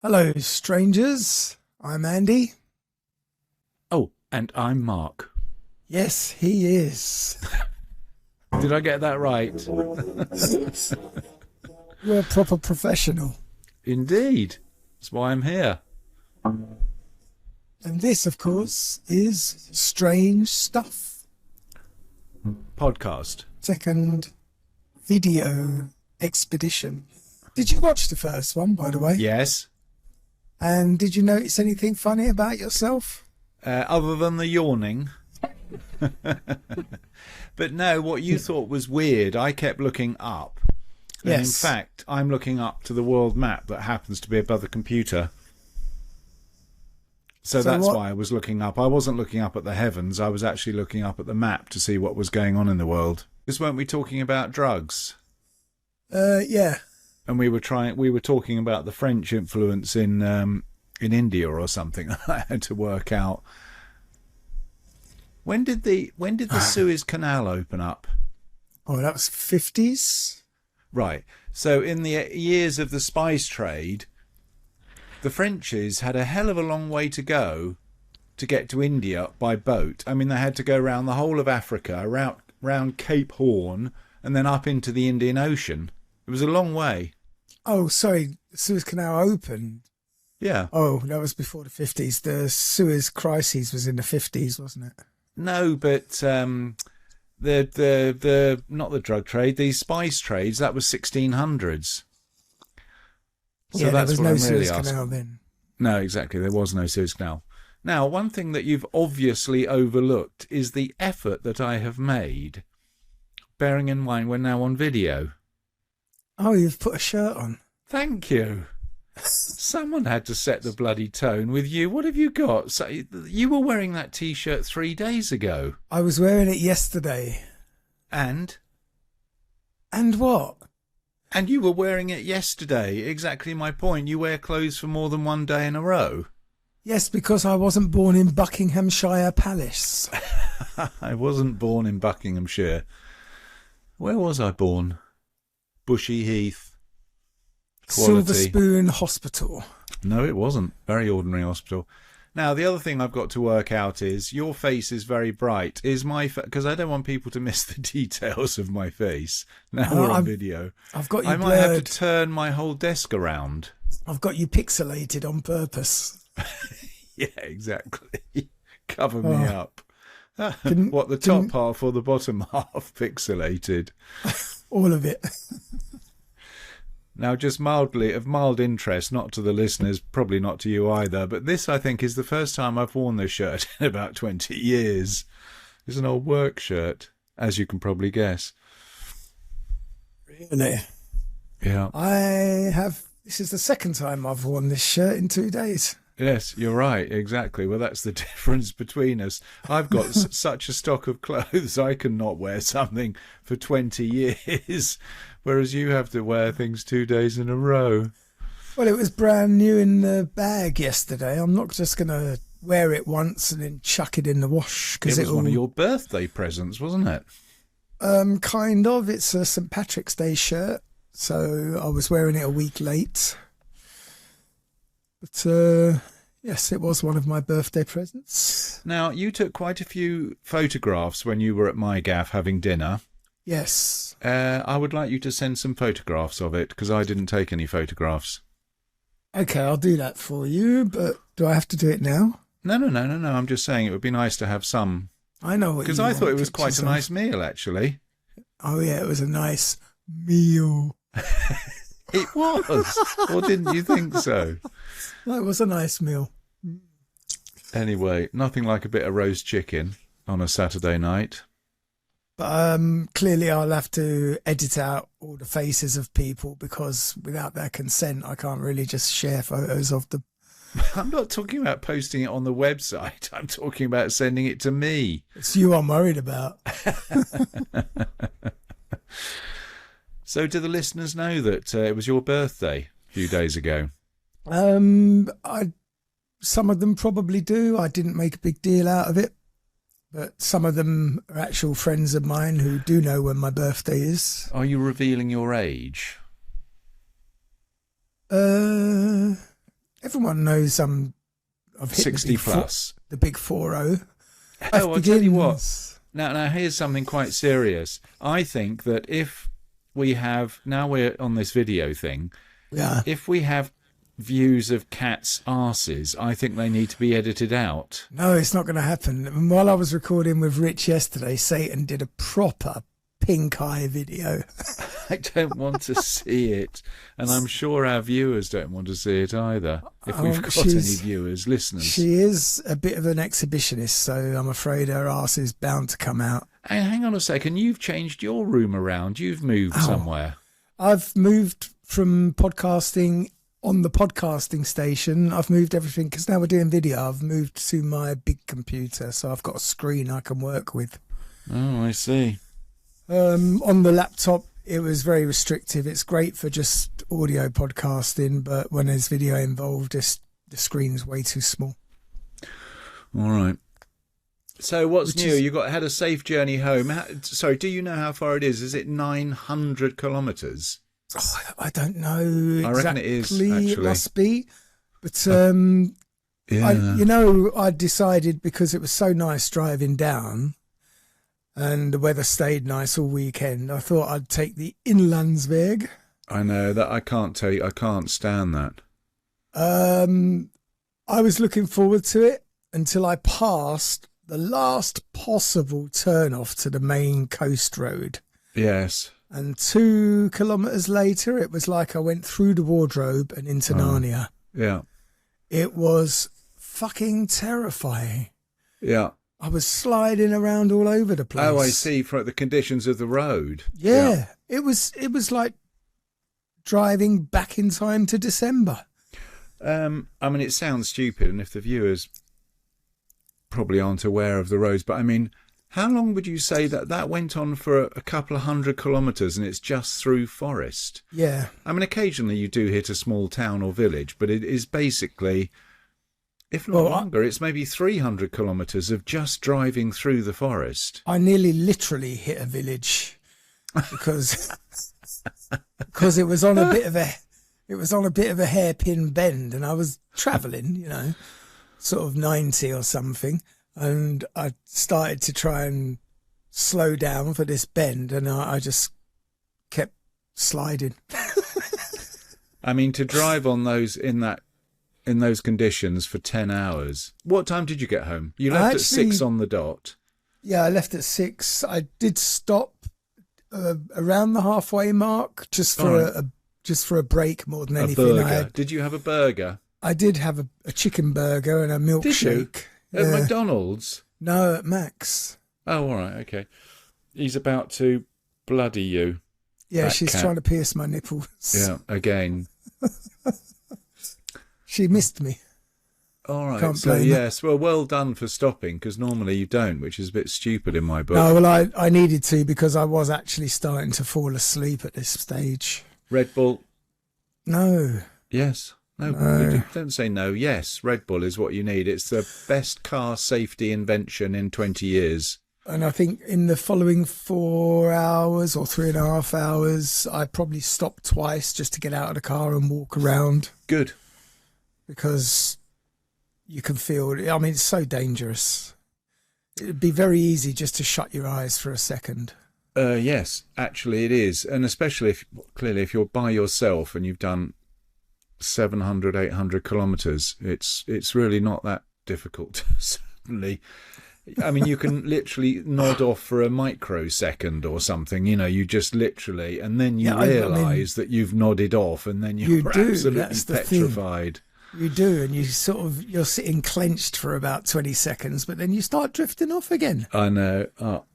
Hello, strangers. I'm Andy. Oh, and I'm Mark. Yes, he is. Did I get that right? You're a proper professional. Indeed. That's why I'm here. And this, of course, is Strange Stuff. Podcast. Second video expedition. Did you watch the first one, by the way? Yes. And did you notice anything funny about yourself? Other than the yawning. But no, what you thought was weird, I kept looking up. And Yes. in fact, I'm looking up to the world map that happens to be above the computer. So that's why I was looking up. I wasn't looking up at the heavens. I was actually looking up at the map to see what was going on in the world. Because weren't we talking about drugs? Yeah. And we were talking about the French influence in India or something. I had to work out when did the Suez Canal open up? Oh, that was 50s? Right. So in the years of the spice trade, the Frenchies had a hell of a long way to go to get to India by boat. I mean, they had to go around the whole of Africa, around Cape Horn, and then up into the Indian Ocean. It was a long way. Oh, sorry. The Suez Canal opened. Yeah. Oh, that was before the 50s. The Suez Crisis was in the 50s, wasn't it? No, but the not the drug trade, the spice trades, that was 1600s. So yeah, that's there was what no I'm really Suez asking. Canal then. No, exactly. There was no Suez Canal. Now, one thing that you've obviously overlooked is the effort that I have made, bearing in mind we're now on video. Oh, you've put a shirt on. Thank you. Someone had to set the bloody tone with you. What have you got? So, you were wearing that T-shirt 3 days ago. I was wearing it yesterday. And what? And you were wearing it yesterday. Exactly my point. You wear clothes for more than one day in a row. Yes, because I wasn't born in Buckinghamshire Palace. I wasn't born in Buckinghamshire. Where was I born? Bushy Heath. Quality. Silver Spoon Hospital. No, it wasn't. Very ordinary hospital. Now, the other thing I've got to work out is your face is very bright. Is my because I don't want people to miss the details of my face. Now we're on video. I've got you I blurred. might have to turn my whole desk around. I've got you pixelated on purpose. Yeah, exactly. Cover me up. What, the top half or the bottom half pixelated? All of it. Now, just of mild interest, not to the listeners, probably not to you either, but this, I think, is the first time I've worn this shirt in about 20 years. It's an old work shirt, as you can probably guess. Really? Yeah. This is the second time I've worn this shirt in 2 days. Yes, you're right, exactly. Well, that's the difference between us. I've got such a stock of clothes, I cannot wear something for 20 years, whereas you have to wear things 2 days in a row. Well, it was brand new in the bag yesterday. I'm not just going to wear it once and then chuck it in the wash. It was one of your birthday presents, wasn't it? Kind of. It's a St. Patrick's Day shirt, so I was wearing it a week late. But, yes, it was one of my birthday presents. Now, you took quite a few photographs when you were at my gaff having dinner. Yes. I would like you to send some photographs of it, because I didn't take any photographs. Okay, I'll do that for you, but do I have to do it now? No. I'm just saying it would be nice to have some. I know what you want. Because I thought it was quite pictures a of. nice meal, actually. Oh, yeah, it was a nice meal. It was. Or didn't you think so? It was a nice meal. Anyway, nothing like a bit of roast chicken on a Saturday night. But clearly I'll have to edit out all the faces of people because without their consent, I can't really just share photos of them. I'm not talking about posting it on the website. I'm talking about sending it to me. It's you I'm worried about. So do the listeners know that it was your birthday a few days ago? Some of them probably do. I didn't make a big deal out of it. But some of them are actual friends of mine who do know when my birthday is. Are you revealing your age? Everyone knows I've hit 60 plus. The big 40. Oh, I'll tell you what. Now, here's something quite serious. I think that if we have, now we're on this video thing, Yeah. if we have views of cats' arses, I think they need to be edited out. No, it's not going to happen. And while I was recording with Rich yesterday, Satan did a proper pink eye video. I don't want to see it, and I'm sure our viewers don't want to see it either, if we've got any viewers, listeners. She is a bit of an exhibitionist, so I'm afraid her arse is bound to come out. Hey, hang on a second, you've changed your room around, you've moved somewhere. I've moved from podcasting on the podcasting station. I've moved everything, because now we're doing video. I've moved to my big computer, so I've got a screen I can work with. Oh, I see. On the laptop, it was very restrictive. It's great for just audio podcasting, but when there's video involved, the screen's way too small. All right. So what's new? You had a safe journey home. Sorry, do you know how far it is? Is it 900 kilometres? Oh, I don't know exactly. I reckon it is, actually. It must be. But, yeah. I decided, because it was so nice driving down and the weather stayed nice all weekend, I thought I'd take the Inlandsweg. I know that. I can't tell you. I can't stand that. I was looking forward to it until I passed the last possible turn off to the main coast road. Yes. And 2 kilometres later, it was like I went through the wardrobe and into Narnia. Yeah. It was fucking terrifying. Yeah. I was sliding around all over the place. Oh, I see. For the conditions of the road. Yeah. It was like driving back in time to December. I mean, it sounds stupid, and if the viewers probably aren't aware of the roads, but I mean, how long would you say that went on for a couple of 100 kilometres, and it's just through forest? Yeah. I mean, occasionally you do hit a small town or village, but it is basically, if not longer, it's maybe 300 kilometres of just driving through the forest. I nearly literally hit a village because it was on a bit of a hairpin bend, and I was travelling, sort of 90 or something, and I started to try and slow down for this bend, and I just kept sliding. I mean, to drive on those in those conditions for 10 hours. What time did you get home? You left at 6 on the dot. Yeah, I left at 6. I did stop around the halfway mark just for a break more than anything. A burger. Did you have a burger? I did have a chicken burger and a milkshake. Did you? At McDonald's? No, at Max. Oh, all right, okay. He's about to bloody you. Yeah, she's trying to pierce my nipples. Yeah, again. She missed me. All right, so yes, well done for stopping, because normally you don't, which is a bit stupid in my book. No, well, I needed to, because I was actually starting to fall asleep at this stage. Red Bull? No. Yes. No, don't say no. Yes, Red Bull is what you need. It's the best car safety invention in 20 years. And I think in the following 4 hours or 3.5 hours, I probably stopped twice just to get out of the car and walk around. Good. Because you can feel, I mean, it's so dangerous. It'd be very easy just to shut your eyes for a second. Yes, actually it is. And especially if you're by yourself and you've done 700, 800 kilometres, it's really not that difficult, certainly. I mean, you can literally nod off for a microsecond or something, you just literally, and then you realise that you've nodded off, and then you're absolutely petrified. You do, and you're sitting clenched for about 20 seconds, but then you start drifting off again. I know. Oh,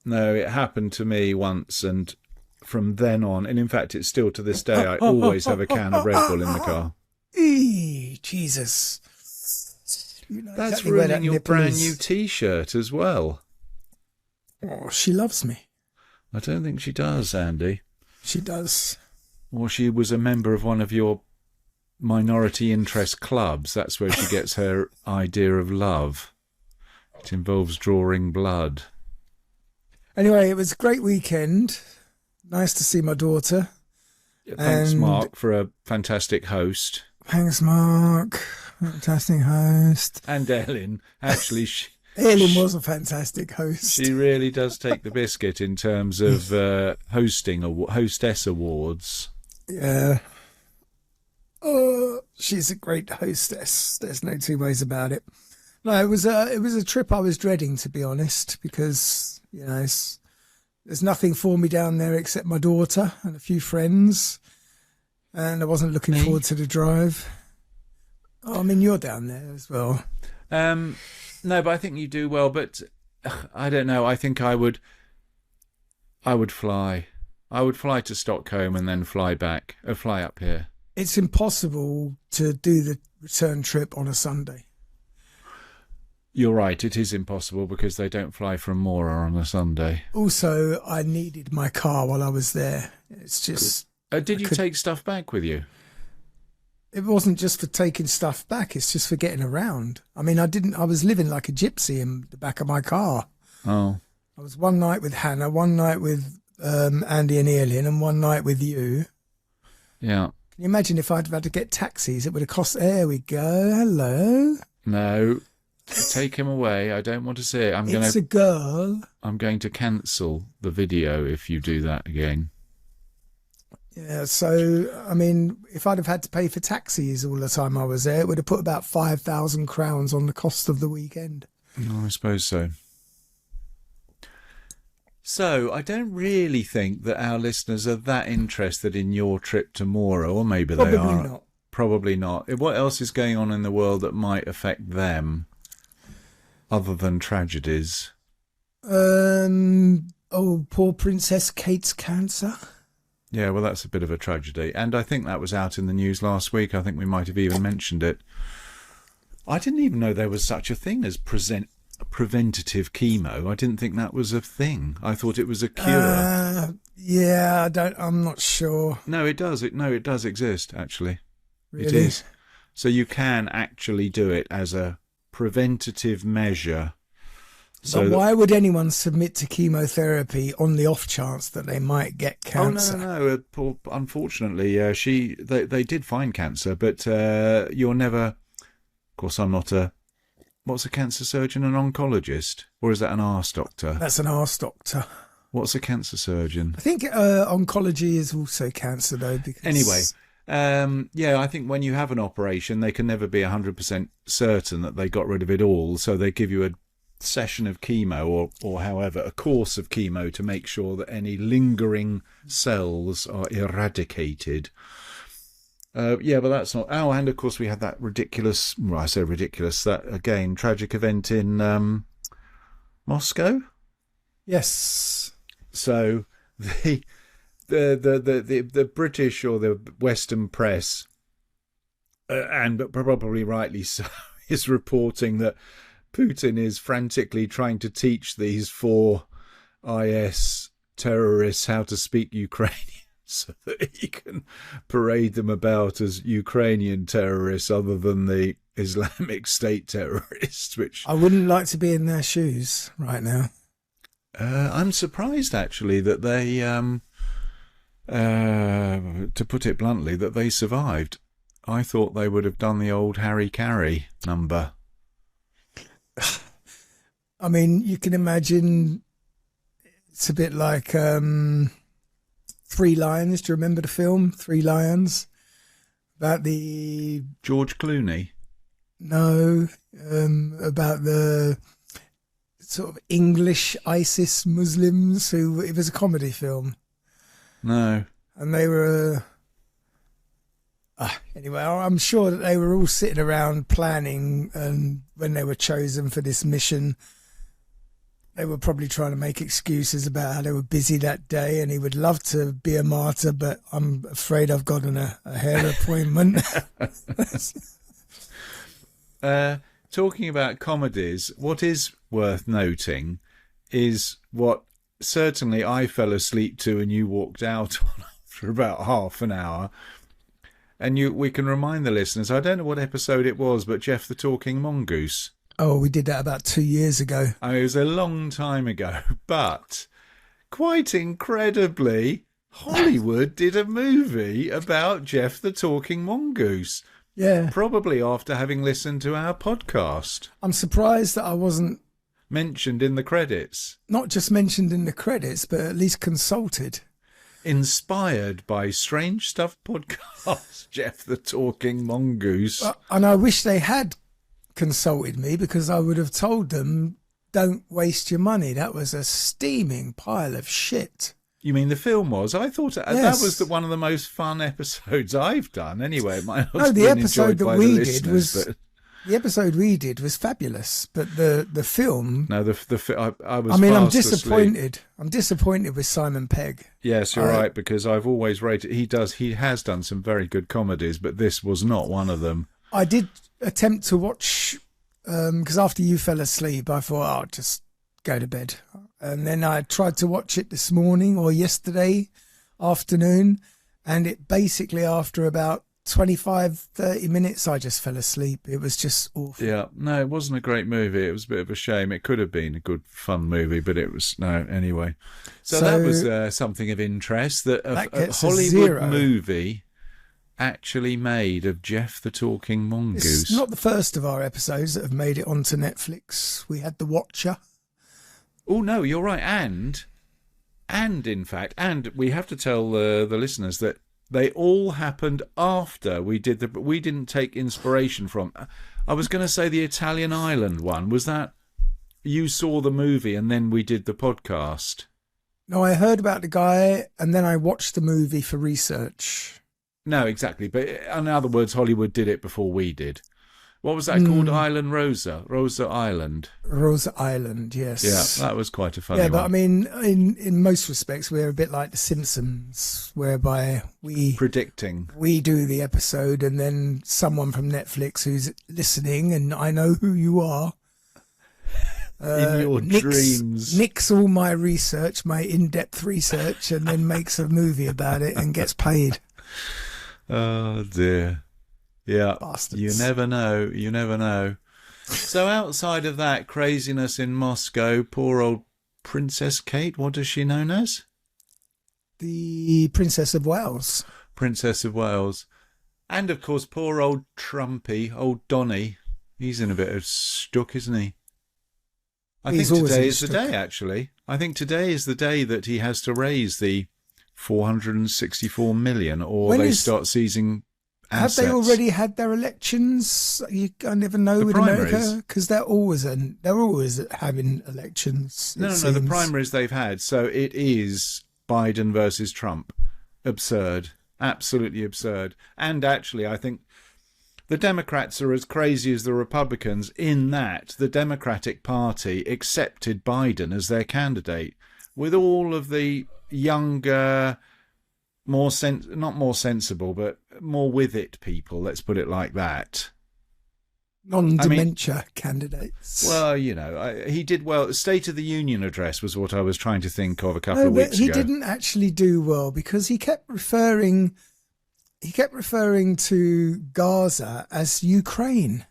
no, it happened to me once, and from then on, and in fact, it's still to this day, I always have a can of Red Bull in the car. Jesus. That's exactly ruining your brand new T-shirt as well. Oh, she loves me. I don't think she does, Andy. She does. Or she was a member of one of your minority interest clubs. That's where she gets her idea of love. It involves drawing blood. Anyway, it was a great weekend. Nice to see my daughter. Yeah, thanks, Mark, for a fantastic host. Thanks, Mark. Fantastic host. And Ellen, actually, Ellen was a fantastic host. she really does take the biscuit in terms of hostess awards. Yeah. She's a great hostess. There's no two ways about it. No, it was a trip I was dreading, to be honest, because there's nothing for me down there except my daughter and a few friends, and I wasn't looking forward to the drive. Oh, I mean, you're down there as well. No, but I think you do well. But I don't know. I think I would fly. I would fly to Stockholm and then fly back, or fly up here. It's impossible to do the return trip on a Sunday. You're right. It is impossible because they don't fly from Mora on a Sunday. Also, I needed my car while I was there. It's just... Did you take stuff back with you? It wasn't just for taking stuff back. It's just for getting around. I mean, I was living like a gypsy in the back of my car. Oh. I was one night with Hannah, one night with Andy and Ian, and one night with you. Yeah. Can you imagine if I'd had to get taxis? It would have cost... There we go. Hello. No. Take him away. I don't want to see it. It's a girl. I'm going to cancel the video if you do that again. Yeah, so, I mean, if I'd have had to pay for taxis all the time I was there, it would have put about 5,000 crowns on the cost of the weekend. I suppose so. So, I don't really think that our listeners are that interested in your trip to Mora, or maybe they are. Not. Probably not. What else is going on in the world that might affect them, other than tragedies? Poor Princess Kate's cancer. Yeah, well, that's a bit of a tragedy. And I think that was out in the news last week. I think we might have even mentioned it. I didn't even know there was such a thing as preventative chemo. I didn't think that was a thing. I thought it was a cure. Yeah, I'm not sure. No, it does. It does exist, actually. Really? It is. So you can actually do it as a preventative measure. So why would anyone submit to chemotherapy on the off chance that they might get cancer? Oh, no. Unfortunately, they did find cancer, but you're never... Of course, I'm not a... What's a cancer surgeon? An oncologist? Or is that an arse doctor? That's an arse doctor. What's a cancer surgeon? I think oncology is also cancer, though. Because... Anyway, I think when you have an operation, they can never be 100% certain that they got rid of it all, so they give you a session of chemo or however, a course of chemo to make sure that any lingering cells are eradicated. But that's not... Oh, and of course we had that ridiculous... Well, I say ridiculous, that, again, tragic event in Moscow? Yes. So the British or the Western press, and probably rightly so, is reporting that Putin is frantically trying to teach these 4 IS terrorists how to speak Ukrainian so that he can parade them about as Ukrainian terrorists other than the Islamic State terrorists, which... I wouldn't like to be in their shoes right now. I'm surprised, actually, that they, to put it bluntly, that they survived. I thought they would have done the old Harry Carey number. I mean, you can imagine it's a bit like Three Lions. Do you remember the film Three Lions? About the... George Clooney? No, about the sort of English ISIS Muslims who... It was a comedy film. No. And they were... anyway, I'm sure that they were all sitting around planning, and when they were chosen for this mission, they were probably trying to make excuses about how they were busy that day, and he would love to be a martyr, but I'm afraid I've got a hair appointment. Talking about comedies, what is worth noting is what certainly I fell asleep to and you walked out on for about half an hour. And we can remind the listeners, I don't know what episode it was, but Jeff the Talking Mongoose. Oh, we did that about 2 years ago. I mean, it was a long time ago, but quite incredibly, Hollywood did a movie about Jeff the Talking Mongoose. Yeah. Probably after having listened to our podcast. I'm surprised that I wasn't Mentioned in the credits. not just mentioned in the credits, but at least consulted. Inspired by Strange Stuff Podcast, Jeff the Talking Mongoose. And I wish they had consulted me, because I would have told them, don't waste your money. That was a steaming pile of shit. You mean the film was? I thought that Yes. was one of the most fun episodes I've done. Anyway, it might not No, have the been episode enjoyed that by we the did listeners, was but- the episode we did was fabulous, but the film. No, I was. I mean, I'm fast asleep. disappointed. I'm disappointed with Simon Pegg. Yes, you're right, because I've always rated. He has done some very good comedies, but this was not one of them. I did attempt to watch, because after you fell asleep, I thought I'll just go to bed, and then I tried to watch it this morning or yesterday afternoon, and it basically, after about 25-30 minutes, I just fell asleep. It was just awful. Yeah, no, it wasn't a great movie. It was a bit of a shame. It could have been a good, fun movie, but it was no. Anyway, so that was something of interest, that a gets a Hollywood 0. movie actually made of Jeff the Talking Mongoose. It's not the first of our episodes that have made it onto Netflix. We had The Watcher. Oh no, you're right, and in fact, and we have to tell the listeners that they all happened after we did the. We didn't take inspiration from. I was going to say the Italian island one. Was that you saw the movie and then we did the podcast? No, I heard about the guy and then I watched the movie for research. No, exactly. But in other words, Hollywood did it before we did. What was that called? Island Rosa Island. Rosa Island, yes. Yeah, that was quite a funny one. Yeah, but I mean, in most respects, we're a bit like The Simpsons, whereby we do the episode, and then someone from Netflix who's listening, and I know who you are, in your dreams, nicks all my research, my in-depth research, and then makes a movie about it and gets paid. Oh dear. Yeah, Bastards. You never know. You never know. So outside of that craziness in Moscow, poor old Princess Kate, what is she known as? The Princess of Wales. Princess of Wales. And of course, poor old Trumpy, old Donny. He's in a bit of stuck, isn't he? I think today is the day, actually. I think today is the day that he has to raise the 464 million, or they start seizing assets. Have they already had their elections? I never know with America, because they're always having elections. No, the primaries they've had. So it is Biden versus Trump. Absurd. Absolutely absurd. And actually, I think the Democrats are as crazy as the Republicans in that the Democratic Party accepted Biden as their candidate, with all of the younger, not more sensible, but more with it people, let's put it like that. Non-dementia candidates. Well, you know, he did well. The State of the Union address was what I was trying to think of a couple of weeks ago. He didn't actually do well, because he kept referring to Gaza as Ukraine.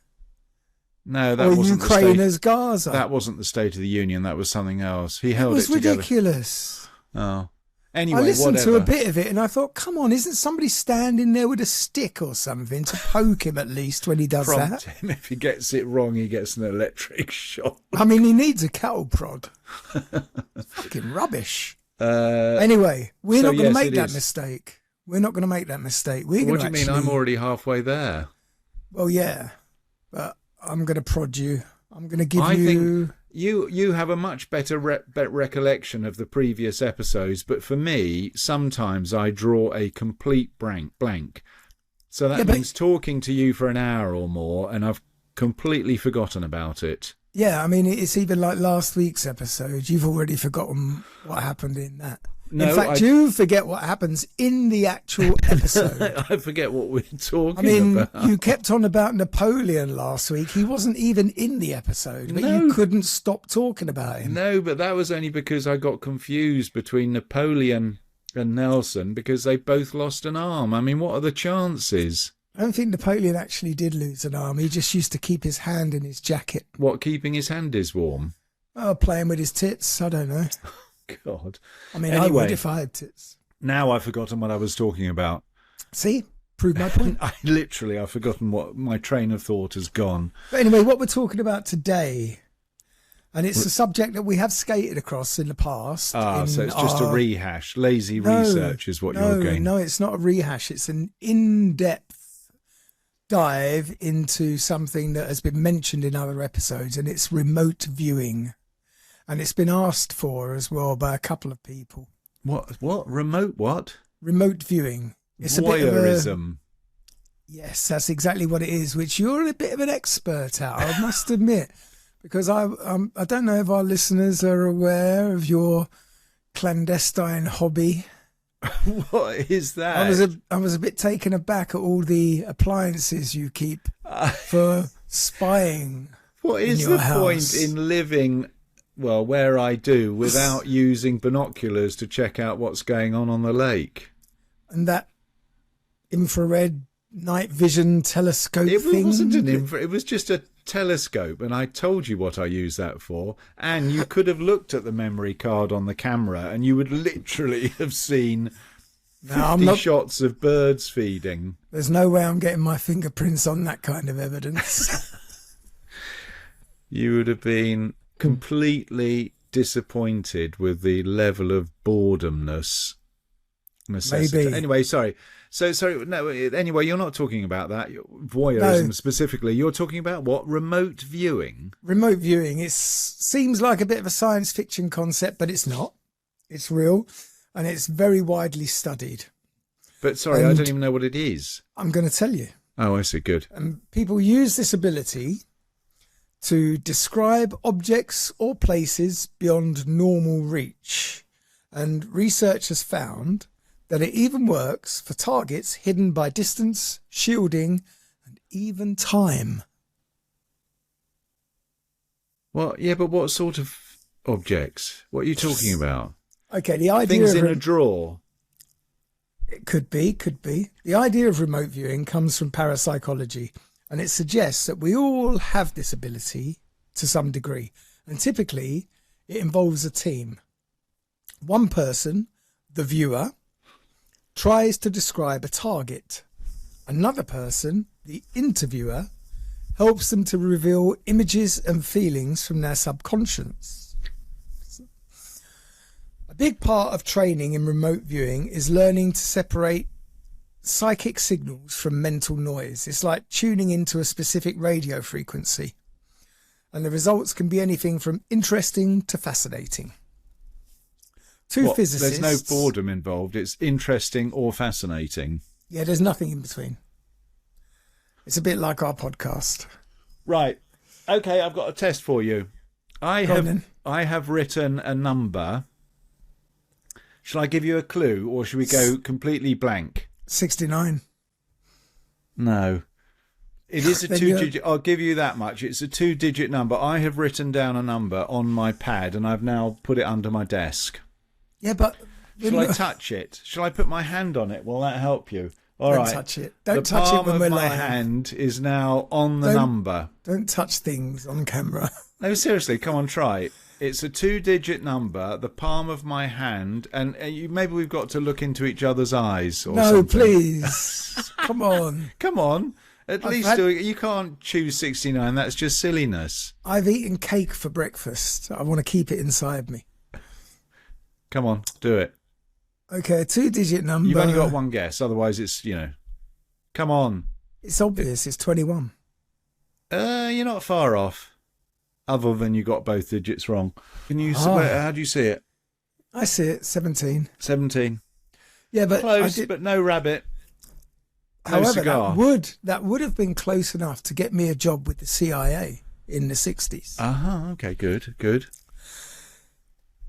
No, that wasn't Ukraine as Gaza. That wasn't the State of the Union. That was something else. He held it together. It was ridiculous. Oh. Anyway, I listened whatever. to a bit of it and I thought, come on, isn't somebody standing there with a stick or something to poke him at least when he does Prompt that? him. If he gets it wrong, he gets an electric shock. I mean, he needs a cattle prod. Fucking rubbish. Anyway, we're not going to make that mistake. We're not going to make that mistake. What do you mean? I'm already halfway there. Well, yeah, but I'm going to prod you. I'm going to give you... think you have a much better recollection of the previous episodes, but for me, sometimes I draw a complete blank. So that means talking to you for an hour or more, and I've completely forgotten about it. Yeah, I mean, it's even like last week's episode. You've already forgotten what happened in that. No, in fact, you forget what happens in the actual episode. I forget what we're talking about. You kept on about Napoleon last week. He wasn't even in the episode, but you couldn't stop talking about him. No, but that was only because I got confused between Napoleon and Nelson, because they both lost an arm. I mean, what are the chances? I don't think Napoleon actually did lose an arm. He just used to keep his hand in his jacket. What, keeping his hand is warm? Oh, playing with his tits. I don't know. God. I mean, anyway, I would if I had tits. Now I've forgotten what I was talking about. See? prove my point. I've forgotten what my train of thought has gone. But anyway, what we're talking about today, and it's a subject that we have skated across in the past. So it's just a rehash. Lazy research is what you're getting. No, it's not a rehash. It's an in-depth dive into something that has been mentioned in other episodes, and it's remote viewing. And it's been asked for as well by a couple of people. What? Remote what? Remote viewing. It's voyeurism. Yes, that's exactly what it is, which you're a bit of an expert at, I must admit. Because I don't know if our listeners are aware of your clandestine hobby. What is that? I was a bit taken aback at all the appliances you keep for spying. What is the point in living, well, where I do, without using binoculars to check out what's going on the lake? And that infrared night vision telescope thing? It wasn't an infrared, it was just a telescope, and I told you what I use that for, and you could have looked at the memory card on the camera and you would literally have seen 50 shots of birds feeding. There's no way I'm getting my fingerprints on that kind of evidence. You would have been completely disappointed with the level of boredomness necessity. Maybe. Anyway, sorry. Anyway, you're not talking about that. Voyeurism specifically. You're talking about what? Remote viewing? Remote viewing. It seems like a bit of a science fiction concept, but it's not. It's real, and it's very widely studied. But sorry, I don't even know what it is. I'm going to tell you. Oh, I see. Good. And people use this ability to describe objects or places beyond normal reach. And research has found that it even works for targets hidden by distance, shielding, and even time. Well, yeah, but what sort of objects? What are you talking about? Okay, the idea things of in a drawer. It could be. The idea of remote viewing comes from parapsychology, and it suggests that we all have this ability to some degree. And typically, it involves a team. One person, the viewer, tries to describe a target. Another person, the interviewer, helps them to reveal images and feelings from their subconscious. A big part of training in remote viewing is learning to separate psychic signals from mental noise. It's like tuning into a specific radio frequency. And the results can be anything from interesting to fascinating. Physicists. There's no boredom involved. It's interesting or fascinating. Yeah, there's nothing in between. It's a bit like our podcast. Right. Okay, I've got a test for you. I have written a number. Shall I give you a clue, or should we go completely blank? 69. No. It is a two-digit. I'll give you that much. It's a two-digit number. I have written down a number on my pad, and I've now put it under my desk. Yeah, but... Shall I touch it? Shall I put my hand on it? Will that help you? All right. Don't touch it. Don't touch it when we're live. The palm of my hand is now on the number. Don't touch things on camera. No, seriously, come on, try it. It's a two-digit number, the palm of my hand, and maybe we've got to look into each other's eyes or something. No, please. Come on. Come on. At least you can't choose 69. That's just silliness. I've eaten cake for breakfast. I want to keep it inside me. Come on, do it. Okay, a two-digit number. You've only got one guess, otherwise it's, come on. It's obvious, it's 21. You're not far off, other than you got both digits wrong. Can you? How do you see it? I see it, 17. 17. Yeah, but close, but no rabbit. No however, cigar. that would have been close enough to get me a job with the CIA in the 60s. Okay, good.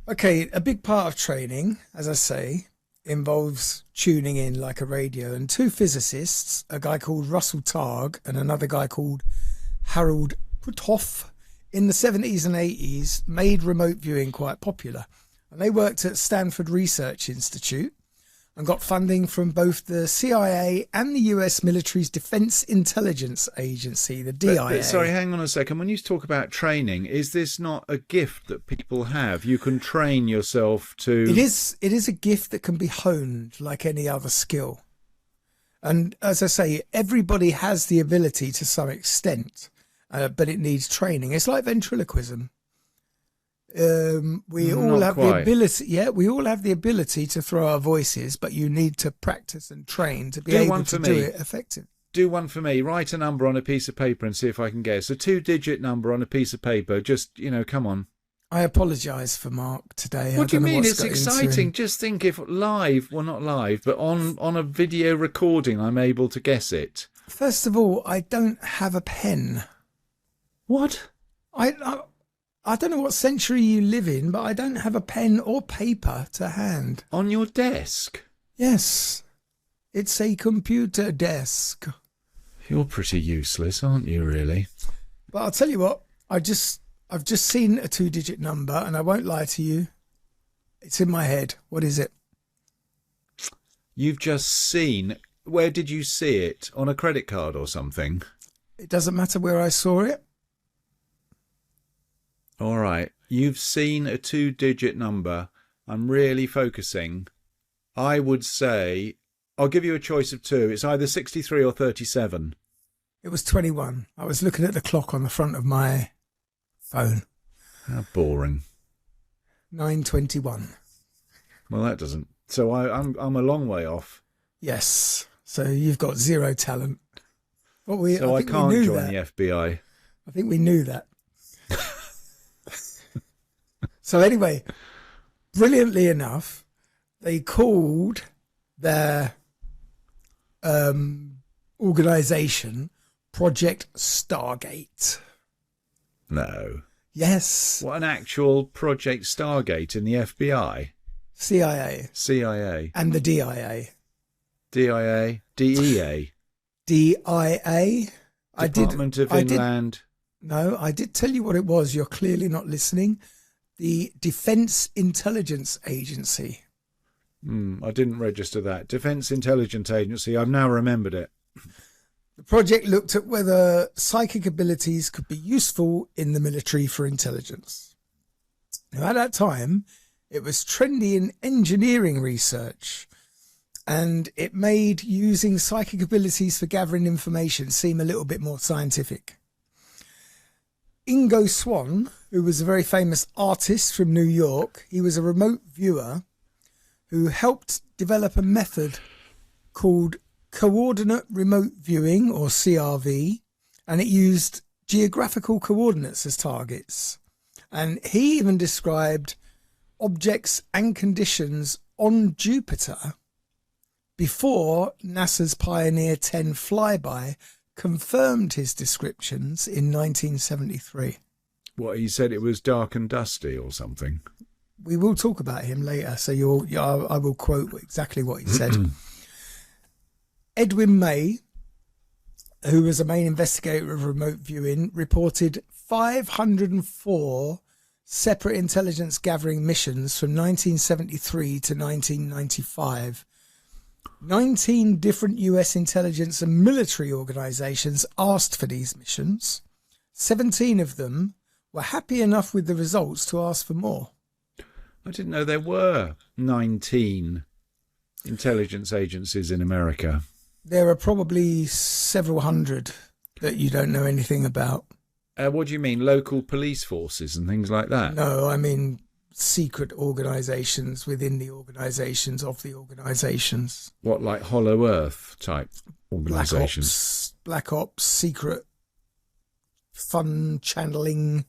Okay, a big part of training, as I say, involves tuning in like a radio. And two physicists, a guy called Russell Targ and another guy called Harold Puthoff, in the 70s and 80s, made remote viewing quite popular. And they worked at Stanford Research Institute and got funding from both the CIA and the US military's Defense Intelligence Agency, the DIA. But sorry, hang on a second. When you talk about training, is this not a gift that people have? You can train yourself to... It is a gift that can be honed like any other skill. And as I say, everybody has the ability to some extent, but it needs training. It's like ventriloquism. We all Not have quite. the ability. Yeah, we all have the ability to throw our voices, but you need to practice and train to be Do able one to for do me. it effectively. Do one for me. Write a number on a piece of paper and see if I can guess. A 2-digit number on a piece of paper. Just, come on. I apologise for Mark today. What do you I don't know mean? what's It's got into exciting. him. Just think if live, well, not live, but on a video recording, I'm able to guess it. First of all, I don't have a pen. What? I don't know what century you live in, but I don't have a pen or paper to hand. On your desk? Yes, it's a computer desk. You're pretty useless, aren't you, really? But I'll tell you what, I've just seen a 2-digit number, and I won't lie to you. It's in my head. What is it? You've just seen... Where did you see it? On a credit card or something? It doesn't matter where I saw it. All right. You've seen a 2-digit number. I'm really focusing. I would say... I'll give you a choice of two. It's either 63 or 37. It was 21. I was looking at the clock on the front of my phone. How boring. 9:21. Well, that doesn't... So I'm a long way off. Yes. So you've got zero talent. Well, So I think we can't knew join that. the FBI. I think we knew that. So anyway, brilliantly enough, they called their organisation Project Stargate. No. Yes. What, an actual Project Stargate in the FBI? CIA. CIA? And the DIA. DIA? DEA? DIA. Department of Inland... No, I did tell you what it was. You're clearly not listening. The Defence Intelligence Agency. I didn't register that. Defence Intelligence Agency. I've now remembered it. The project looked at whether psychic abilities could be useful in the military for intelligence. Now, at that time, it was trendy in engineering research, and it made using psychic abilities for gathering information seem a little bit more scientific. Ingo Swann, who was a very famous artist from New York, he was a remote viewer who helped develop a method called coordinate remote viewing, or CRV, and it used geographical coordinates as targets. And he even described objects and conditions on Jupiter before NASA's Pioneer 10 flyby confirmed his descriptions in 1973. What, he said it was dark and dusty or something? We will talk about him later, so I will quote exactly what he said. Edwin May, who was a main investigator of remote viewing, reported 504 separate intelligence gathering missions from 1973 to 1995. 19 different US intelligence and military organizations asked for these missions. 17 of them were happy enough with the results to ask for more. I didn't know there were 19 intelligence agencies in America. There are probably several hundred that you don't know anything about. What do you mean, local police forces and things like that? No, I mean secret organisations within the organisations of the organisations. What, like Hollow Earth type organisations? Black Ops, secret fund channeling,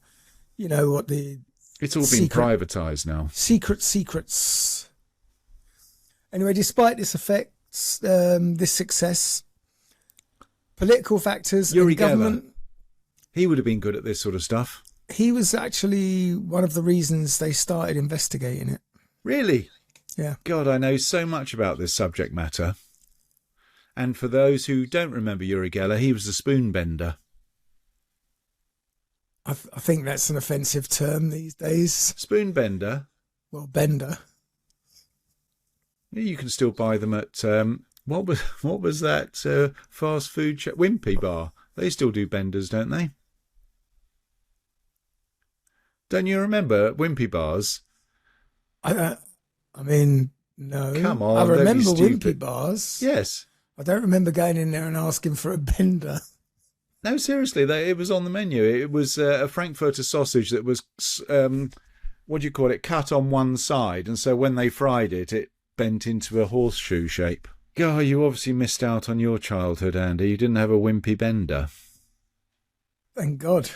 you know what the... It's all been privatised now. Secrets. Anyway, despite this this success, political factors Yuri and government... Geller. He would have been good at this sort of stuff. He was actually one of the reasons they started investigating it. Really? Yeah. God, I know so much about this subject matter. And for those who don't remember Yuri Geller, he was a spoon bender. I think that's an offensive term these days. Spoon bender? Well, bender. You can still buy them at, what was that fast food Wimpy Bar? They still do benders, don't they? Don't you remember Wimpy Bars? I mean, no. Come on, I remember don't be stupid. Wimpy Bars. Yes. I don't remember going in there and asking for a bender. No, seriously, it was on the menu. It was a Frankfurter sausage that was, what do you call it, cut on one side. And so when they fried it, it bent into a horseshoe shape. God, you obviously missed out on your childhood, Andy. You didn't have a wimpy bender. Thank God.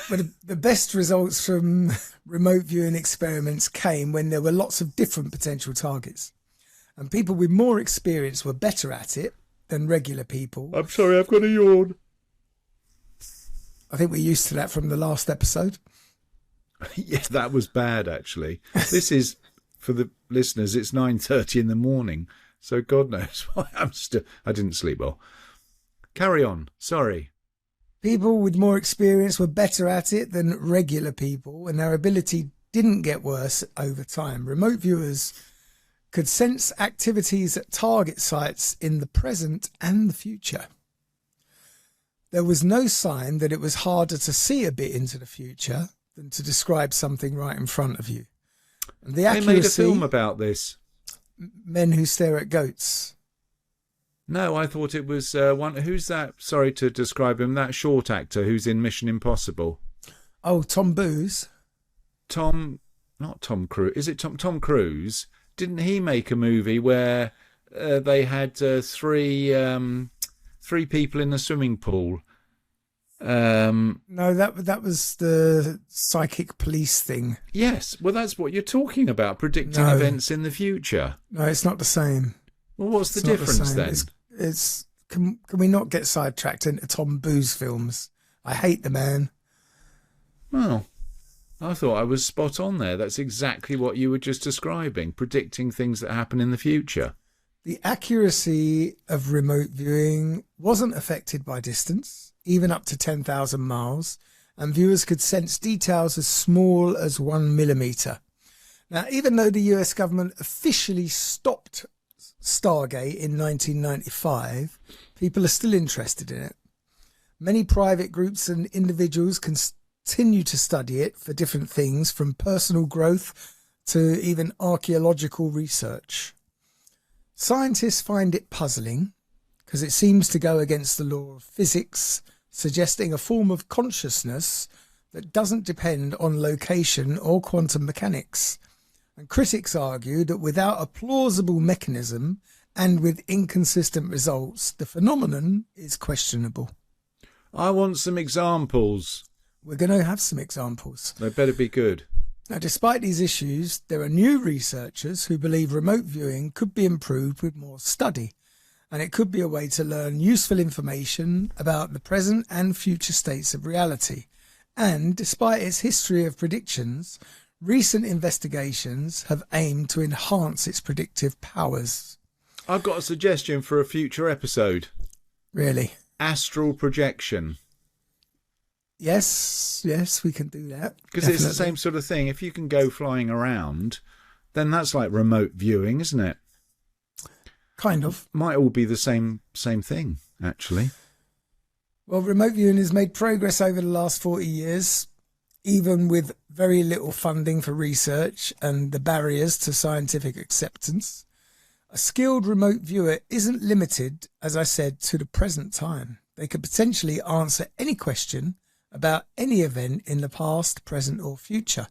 But the best results from remote viewing experiments came when there were lots of different potential targets. And people with more experience were better at it than regular people. I'm sorry, I've got a yawn. I think we're used to that from the last episode. Yes, that was bad, actually. This is, for the listeners, it's 9:30 in the morning. So God knows why I didn't sleep well. Carry on. Sorry. People with more experience were better at it than regular people, and their ability didn't get worse over time. Remote viewers could sense activities at target sites in the present and the future. There was no sign that it was harder to see a bit into the future than to describe something right in front of you. And the accuracy, they made a film about this. Men Who Stare at Goats. No, I thought it was one. Who's that? Sorry to describe him. That short actor who's in Mission Impossible. Oh, Tom Booze. Not Tom Cruise. Is it Tom Cruise? Didn't he make a movie where they had three people in the swimming pool? No, that was the psychic police thing. Yes, well, that's what you're talking about, predicting events in the future. No, it's not the same. Well, what's the difference then? Can we not get sidetracked into Tom Booze films? I hate the man. Well, I thought I was spot on there. That's exactly what you were just describing, predicting things that happen in the future. The accuracy of remote viewing wasn't affected by distance, even up to 10,000 miles, and viewers could sense details as small as 1 millimetre. Now, even though the US government officially stopped Stargate in 1995, people are still interested in it. Many private groups and individuals continue to study it for different things, from personal growth to even archaeological research. Scientists find it puzzling because it seems to go against the law of physics, suggesting a form of consciousness that doesn't depend on location or quantum mechanics. And critics argue that without a plausible mechanism and with inconsistent results, the phenomenon is questionable. I want some examples. We're going to have some examples. They better be good. Now, despite these issues, there are new researchers who believe remote viewing could be improved with more study, and it could be a way to learn useful information about the present and future states of reality. And despite its history of predictions, recent investigations have aimed to enhance its predictive powers. I've got a suggestion for a future episode. Really? Astral projection. Yes, we can do that. Because it's the same sort of thing. If you can go flying around, then that's like remote viewing, isn't it? Kind of. Might all be the same thing, actually. Well, remote viewing has made progress over the last 40 years, even with very little funding for research and the barriers to scientific acceptance. A skilled remote viewer isn't limited, as I said, to the present time. They could potentially answer any question about any event in the past, present or future.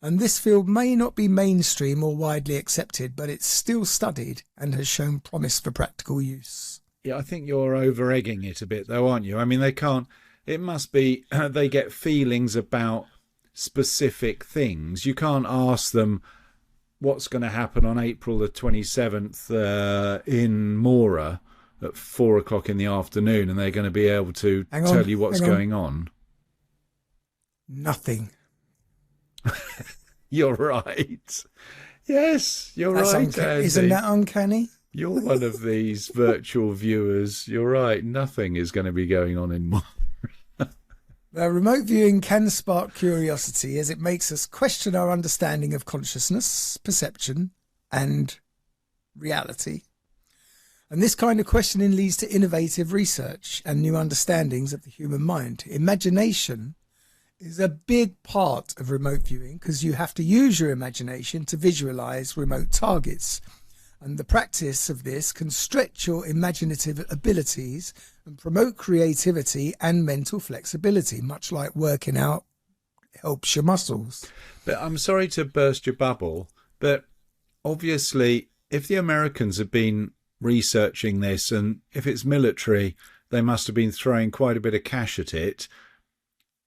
And this field may not be mainstream or widely accepted, but it's still studied and has shown promise for practical use. Yeah, I think you're over-egging it a bit, though, aren't you? I mean, it must be, they get feelings about specific things. You can't ask them what's going to happen on April the 27th in Mora at 4 o'clock in the afternoon, and they're going to be able to tell you what's going on. Nothing. You're right. Yes, you're That's right, Andy. Isn't that uncanny? You're one of these virtual viewers. You're right. Nothing is going to be going on in Mora. Remote viewing can spark curiosity as it makes us question our understanding of consciousness, perception, and reality. And this kind of questioning leads to innovative research and new understandings of the human mind. Imagination is a big part of remote viewing because you have to use your imagination to visualize remote targets. And the practice of this can stretch your imaginative abilities and promote creativity and mental flexibility, much like working out helps your muscles. But I'm sorry to burst your bubble, but obviously if the Americans have been researching this, and if it's military, they must have been throwing quite a bit of cash at it.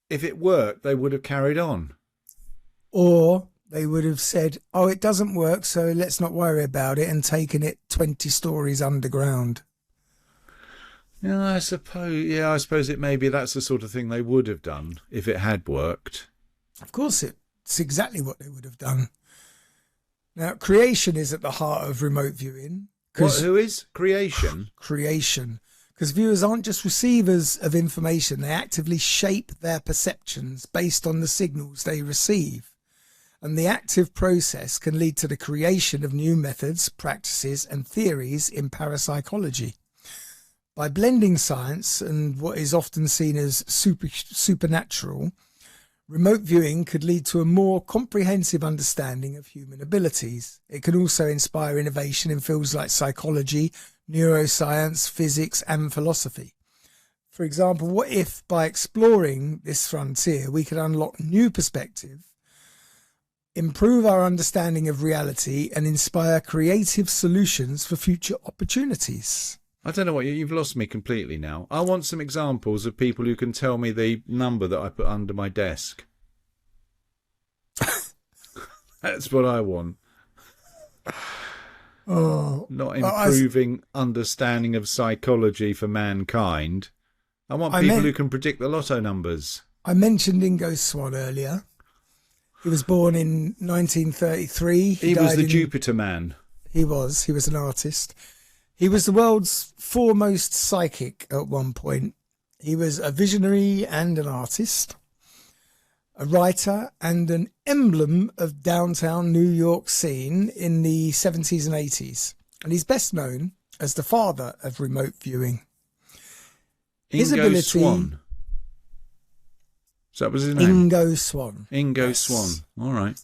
If it worked, they would have carried on. Or they would have said, oh, it doesn't work, so let's not worry about it, and taken it 20 stories underground. Yeah, I suppose it maybe that's the sort of thing they would have done if it had worked. Of course, it's exactly what they would have done. Now, creation is at the heart of remote viewing. Who is? Creation? Creation. Because viewers aren't just receivers of information, they actively shape their perceptions based on the signals they receive. And the active process can lead to the creation of new methods, practices, and theories in parapsychology. By blending science and what is often seen as supernatural, remote viewing could lead to a more comprehensive understanding of human abilities. It can also inspire innovation in fields like psychology, neuroscience, physics, and philosophy. For example, what if by exploring this frontier we could unlock new perspective, improve our understanding of reality, and inspire creative solutions for future opportunities? I don't know what you've lost me completely now. I want some examples of people who can tell me the number that I put under my desk. That's what I want. Oh, not improving understanding of psychology for mankind. I want people who can predict the lotto numbers. I mentioned Ingo Swann earlier. He was born in 1933. He was the Jupiter man. He was an artist. He was the world's foremost psychic at one point. He was a visionary and an artist, a writer and an emblem of downtown New York scene in the 70s and 80s. And he's best known as the father of remote viewing. Ingo Swann. So that was his name? Ingo Swann. Ingo Swann. All right.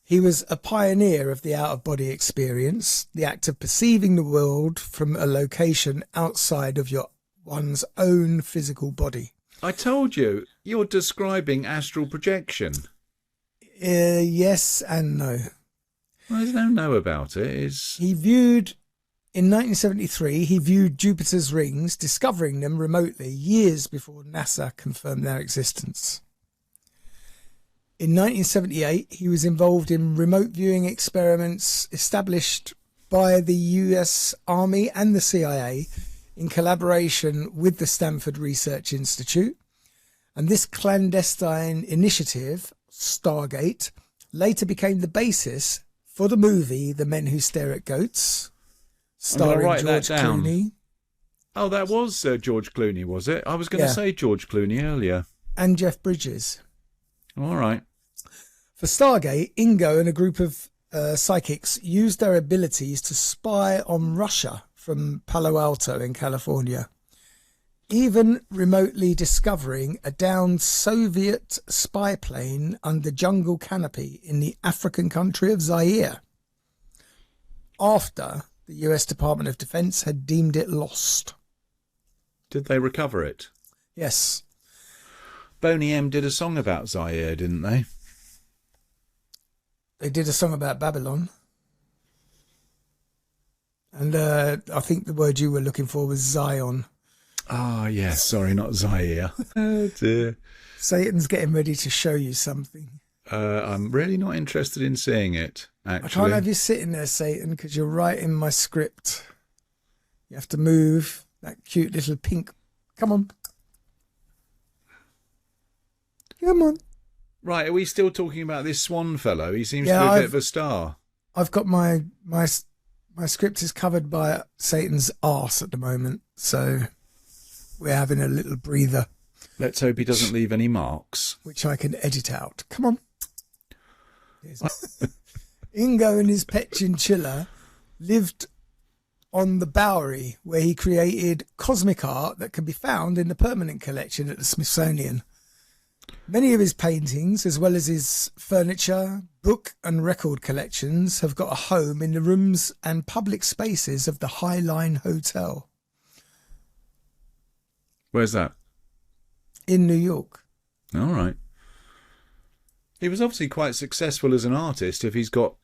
He was a pioneer of the out-of-body experience, the act of perceiving the world from a location outside of one's own physical body. I told you, you're describing astral projection. Yes and no. Well, there's no know about it. In 1973, he viewed Jupiter's rings, discovering them remotely years before NASA confirmed their existence. In 1978, he was involved in remote viewing experiments established by the US Army and the CIA in collaboration with the Stanford Research Institute. And this clandestine initiative, Stargate, later became the basis for the movie The Men Who Stare at Goats, starring George Clooney. Oh, that was George Clooney, was it? I was going to say George Clooney earlier. And Jeff Bridges. All right. For Stargate, Ingo and a group of psychics used their abilities to spy on Russia from Palo Alto in California, even remotely discovering a downed Soviet spy plane under jungle canopy in the African country of Zaire, after the US Department of Defense had deemed it lost. Did they recover it? Yes. Boney M did a song about Zaire, didn't they? They did a song about Babylon. And I think the word you were looking for was Zion. Ah, yes. Sorry, not Zaire. Oh, dear. Satan's getting ready to show you something. I'm really not interested in seeing it, actually. I can't have you sitting there, Satan, because you're writing my script. You have to move that cute little pink... Come on. Come on. Right, are we still talking about this Swan fellow? He seems to be a bit of a star. I've got my script is covered by Satan's arse at the moment, so we're having a little breather. Let's hope he doesn't leave any marks. Which I can edit out. Come on. Ingo and his pet chinchilla lived on the Bowery, where he created cosmic art that can be found in the permanent collection at the Smithsonian. Many of his paintings, as well as his furniture, book and record collections, have got a home in the rooms and public spaces of the High Line Hotel Where's that? in New York. All right. He was obviously quite successful as an artist if he's got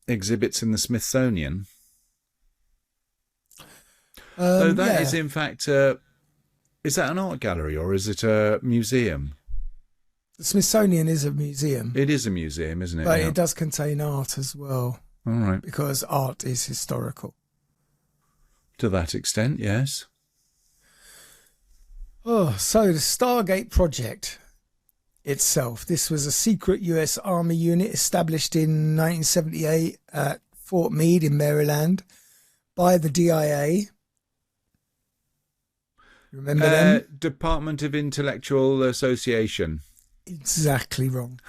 exhibits in the Smithsonian. So that is, in fact, is that an art gallery or is it a museum? The Smithsonian is a museum. It is a museum, isn't it? But Yeah. it does contain art as well. All right. Because art is historical. To that extent, yes. Oh, so the Stargate project itself. This was a secret US Army unit established in 1978 at Fort Meade in Maryland by the DIA. Remember them? Department of Intellectual Association. Exactly wrong.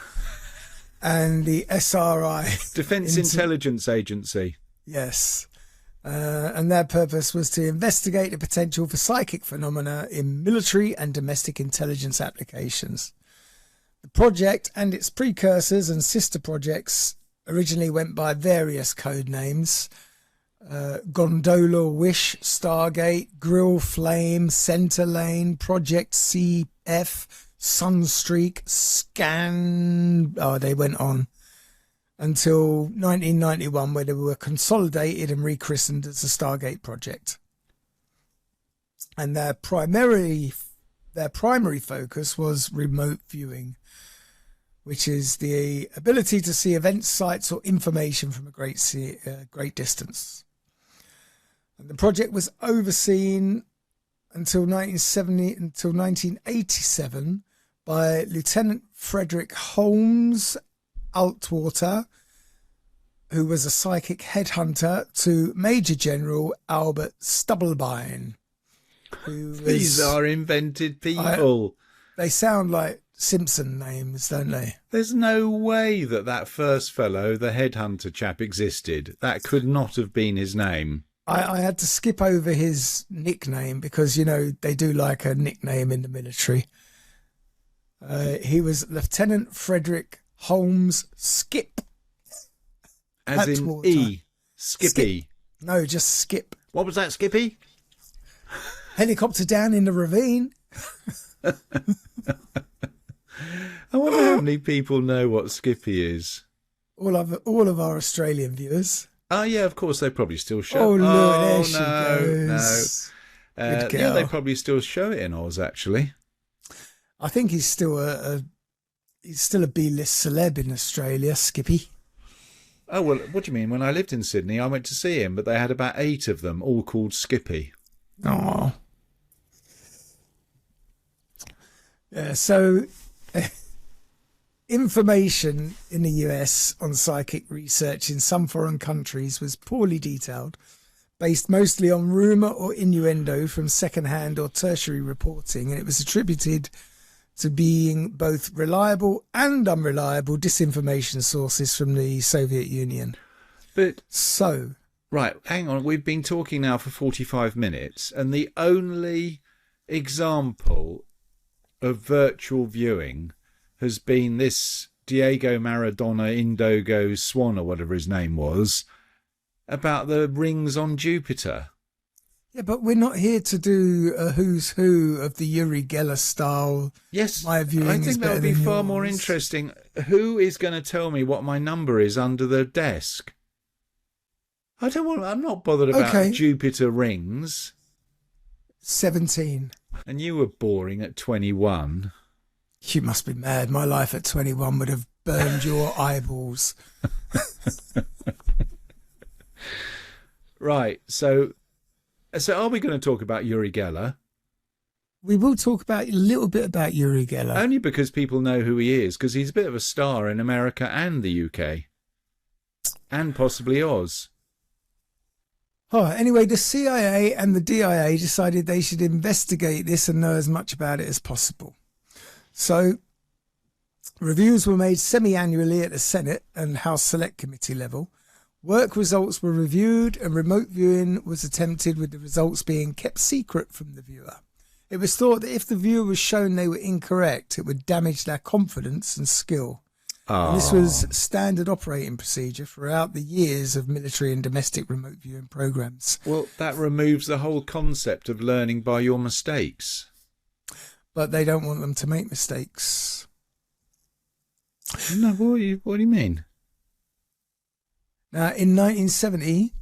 And the SRI. Defence Intelligence Agency. Yes. And their purpose was to investigate the potential for psychic phenomena in military and domestic intelligence applications. The project and its precursors and sister projects originally went by various code names. Gondola Wish, Stargate, Grill Flame, Center Lane, Project CF, Sunstreak, Scan. Oh, they went on until 1991, where they were consolidated and rechristened as the Stargate Project. And their primary focus was remote viewing, which is the ability to see event sites or information from a great distance. And the project was overseen until 1987 by Lieutenant Frederick Holmes Altwater, who was a psychic headhunter, to Major General Albert Stubblebine. These are invented people. They sound like Simpson names, don't they? There's no way that first fellow, the headhunter chap, existed. That could not have been his name. I had to skip over his nickname because, you know, they do like a nickname in the military. He was Lieutenant Frederick Holmes Skip. As in Atwater. E. Skippy. Skip. No, just Skip. What was that, Skippy? Helicopter down in the ravine. I wonder how many people know what Skippy is. All of our Australian viewers. Oh, yeah, of course, they probably still show Oh, it. look, there she goes. No. Good girl. Yeah, they probably still show it in Oz, actually. I think he's still a B-list celeb in Australia, Skippy. Oh, well, what do you mean? When I lived in Sydney, I went to see him, but they had about 8 of them, all called Skippy. Oh. Yeah, so information in the US on psychic research in some foreign countries was poorly detailed, based mostly on rumour or innuendo from second-hand or tertiary reporting, and it was attributed to being both reliable and unreliable disinformation sources from the Soviet Union. But So, right, hang on. We've been talking now for 45 minutes, and the only example of virtual viewing has been this Diego Maradona Indigo Swan, or whatever his name was, about the rings on Jupiter. yeah, but we're not here to do a who's who of the Uri Geller style. Yes, My viewing I is think that would better be than far more yours. interesting. Who is going to tell me what my number is under the desk? I'm not bothered about Okay. Jupiter rings. 17. And you were boring at 21. You must be mad. My life at 21 would have burned your eyeballs. Right, so are we going to talk about Uri Geller? We will talk about a little bit about Uri Geller. Only because people know who he is, because he's a bit of a star in America and the UK. And possibly Oz. Oh, anyway, the CIA and the DIA decided they should investigate this and know as much about it as possible. So, reviews were made semi-annually at the Senate and House Select Committee level. Work results were reviewed and remote viewing was attempted, with the results being kept secret from the viewer. It was thought that if the viewer was shown they were incorrect, it would damage their confidence and skill. Oh. And this was standard operating procedure throughout the years of military and domestic remote viewing programs. Well, that removes the whole concept of learning by your mistakes. But they don't want them to make mistakes. No, what do you mean? Now, in 1970,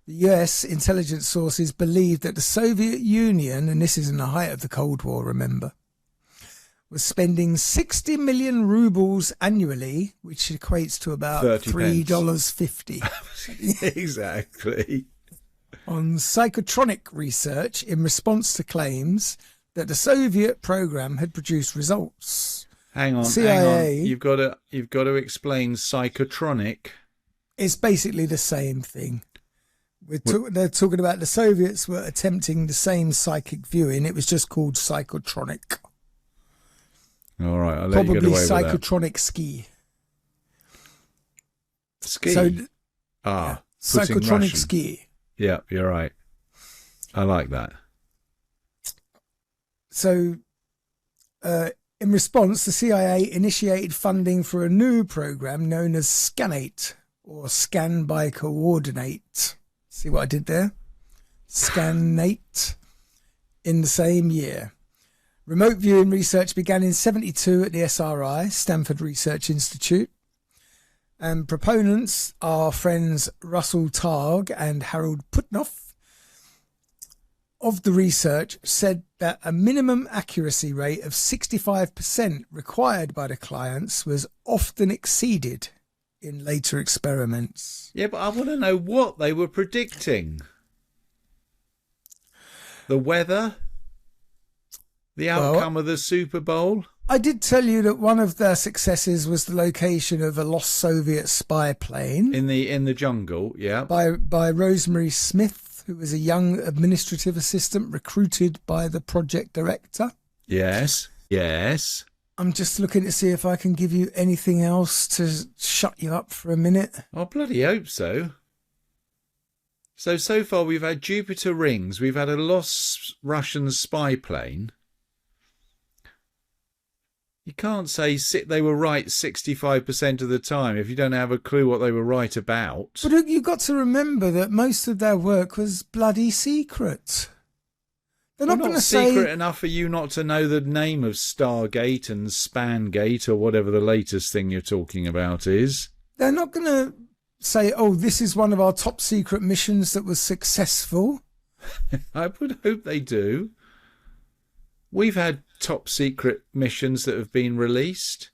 the US intelligence sources believed that the Soviet Union, and this is in the height of the Cold War, remember, was spending 60 million rubles annually, which equates to about $3.50. Exactly. On psychotronic research in response to claims that the Soviet program had produced results. Hang on. You've got to explain psychotronic. It's basically the same thing. They're talking about the Soviets were attempting the same psychic viewing. It was just called psychotronic. All right, I'll let you get away with that. Probably psychotronic ski. Ski? Yeah, psychotronic Russian. ski. Yeah, you're right. I like that. So, in response, the CIA initiated funding for a new program known as Scanate, or Scan by Coordinate. See what I did there? Scanate. In the same year. Remote viewing research began in 1972 at the SRI, Stanford Research Institute. And proponents are friends Russell Targ and Harold Putnoff of the research said that a minimum accuracy rate of 65% required by the clients was often exceeded in later experiments. Yeah, but I want to know what they were predicting. The weather? The outcome of the Super Bowl? I did tell you that one of their successes was the location of a lost Soviet spy plane. In the jungle, yeah. By Rosemary Smith, who was a young administrative assistant recruited by the project director. Yes, yes. I'm just looking to see if I can give you anything else to shut you up for a minute. I bloody hope so. So far we've had Jupiter rings, we've had a lost Russian spy plane. You can't say they were right 65% of the time if you don't have a clue what they were right about. But you've got to remember that most of their work was bloody secret. They're not going to say... secret enough for you not to know the name of Stargate and Spangate or whatever the latest thing you're talking about is. They're not going to say, oh, this is one of our top secret missions that was successful. I would hope they do. We've had top secret missions that have been released.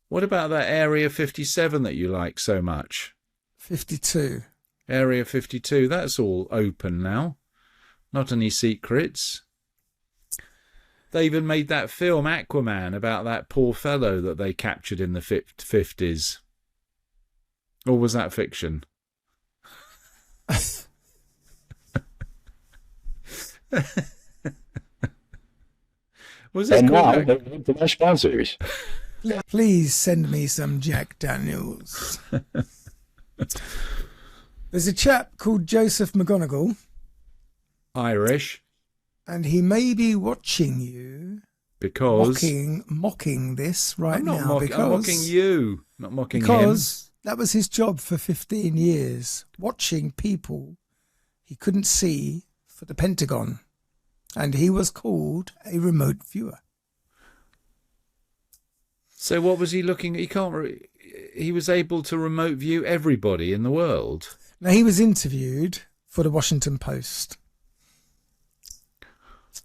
What about that Area 57 that you like so much? 52. Area 52, that's all open now. Not any secrets. They even made that film Aquaman about that poor fellow that they captured in the 50s. Or was that fiction? Was it? And now, to my sponsors. Please send me some Jack Daniels. There's a chap called Joseph McGonigal. Irish. And he may be watching you. Because? Mocking this right now. I'm mocking you. Not mocking him. Because that was his job for 15 years. Watching people he couldn't see for the Pentagon. And he was called a remote viewer. So what was he looking at? He was able to remote view everybody in the world. Now, he was interviewed for the Washington Post.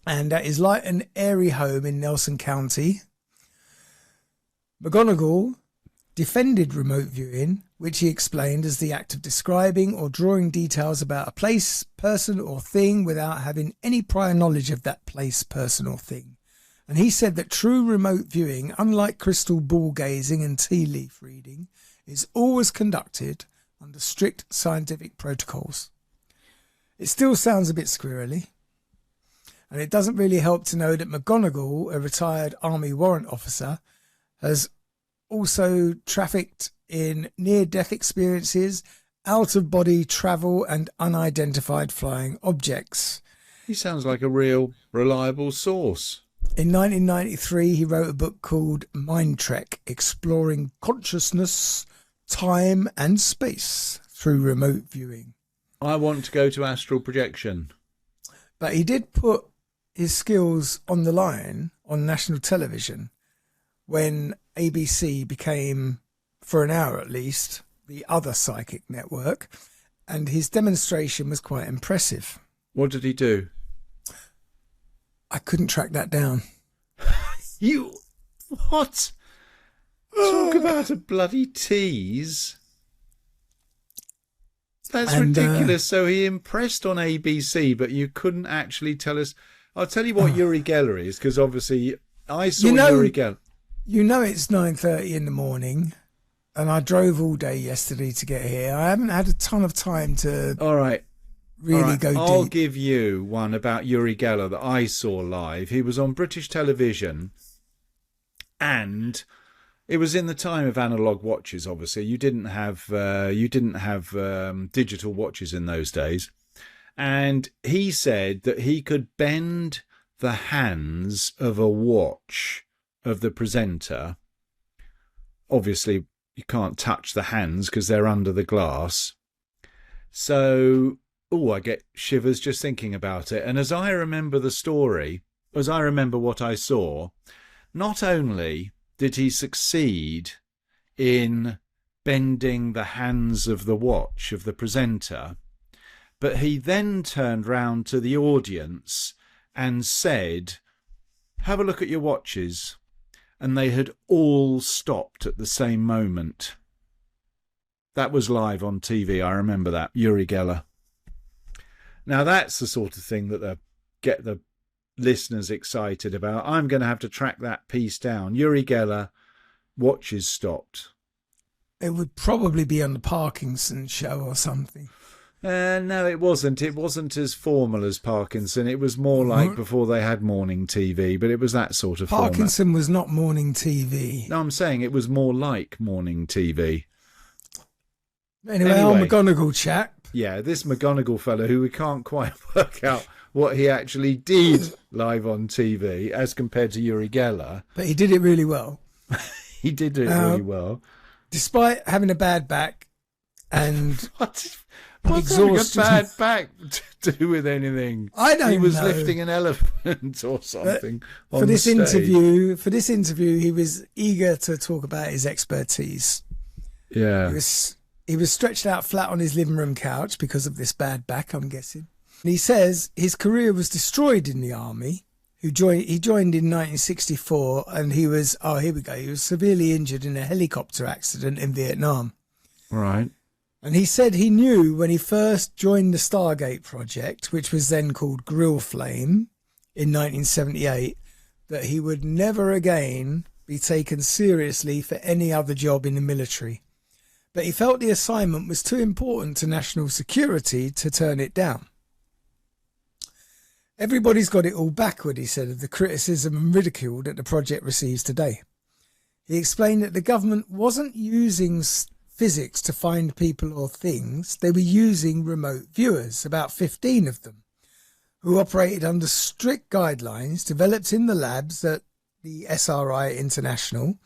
And at his light and airy home in Nelson County, McGonigal defended remote viewing, which he explained as the act of describing or drawing details about a place, person or thing without having any prior knowledge of that place, person or thing. And he said that true remote viewing, unlike crystal ball gazing and tea leaf reading, is always conducted under strict scientific protocols. It still sounds a bit squirrely. And it doesn't really help to know that McGonigal, a retired Army warrant officer, has also trafficked in near-death experiences, out-of-body travel and unidentified flying objects. He sounds like a real reliable source. In 1993, he wrote a book called Mind Trek, exploring consciousness, time and space through remote viewing. I want to go to astral projection. But he did put his skills on the line on national television when ABC became, for an hour at least, the other psychic network, and his demonstration was quite impressive. What did he do? I couldn't track that down. You... What? Talk about a bloody tease. That's ridiculous. So he impressed on ABC, but you couldn't actually tell us. I'll tell you what Uri Geller is, because obviously I saw Uri Geller. You know it's 9:30 in the morning, and I drove all day yesterday to get here. I haven't had a ton of time to go deep. I'll deep. give you one about Uri Geller that I saw live. He was on British television, and it was in the time of analog watches. Obviously, you didn't have digital watches in those days. And he said that he could bend the hands of a watch of the presenter. Obviously, you can't touch the hands because they're under the glass. So, I get shivers just thinking about it. And as I remember the story, as I remember what I saw, not only did he succeed in bending the hands of the watch of the presenter, but he then turned round to the audience and said, "Have a look at your watches." And they had all stopped at the same moment. That was live on TV. I remember that. Uri Geller. Now that's the sort of thing that get the listeners excited about. I'm going to have to track that piece down. Uri Geller, watches stopped. It would probably be on the Parkinson show or something. No, it wasn't. It wasn't as formal as Parkinson. It was more like before they had morning TV, but it was that sort of Parkinson format. was not morning TV. No, I'm saying it was more like morning TV. Anyway, our McGonagall chap. Yeah, this McGonagall fellow who we can't quite work out what he actually did live on TV as compared to Uri Geller. But he did it really well. He did it really well. Despite having a bad back and What's having a bad back to do with anything? I don't know. He was lifting an elephant or something for this interview. For this interview, he was eager to talk about his expertise. Yeah. He was stretched out flat on his living room couch because of this bad back, I'm guessing. And he says his career was destroyed in the army. He joined in 1964, and he was he was severely injured in a helicopter accident in Vietnam. Right. And he said he knew when he first joined the Stargate project, which was then called Grill Flame, in 1978, that he would never again be taken seriously for any other job in the military. But he felt the assignment was too important to national security to turn it down. Everybody's got it all backward, he said, of the criticism and ridicule that the project receives today. He explained that the government wasn't using physics to find people or things. They were using remote viewers, about 15 of them, who operated under strict guidelines developed in the labs at the SRI International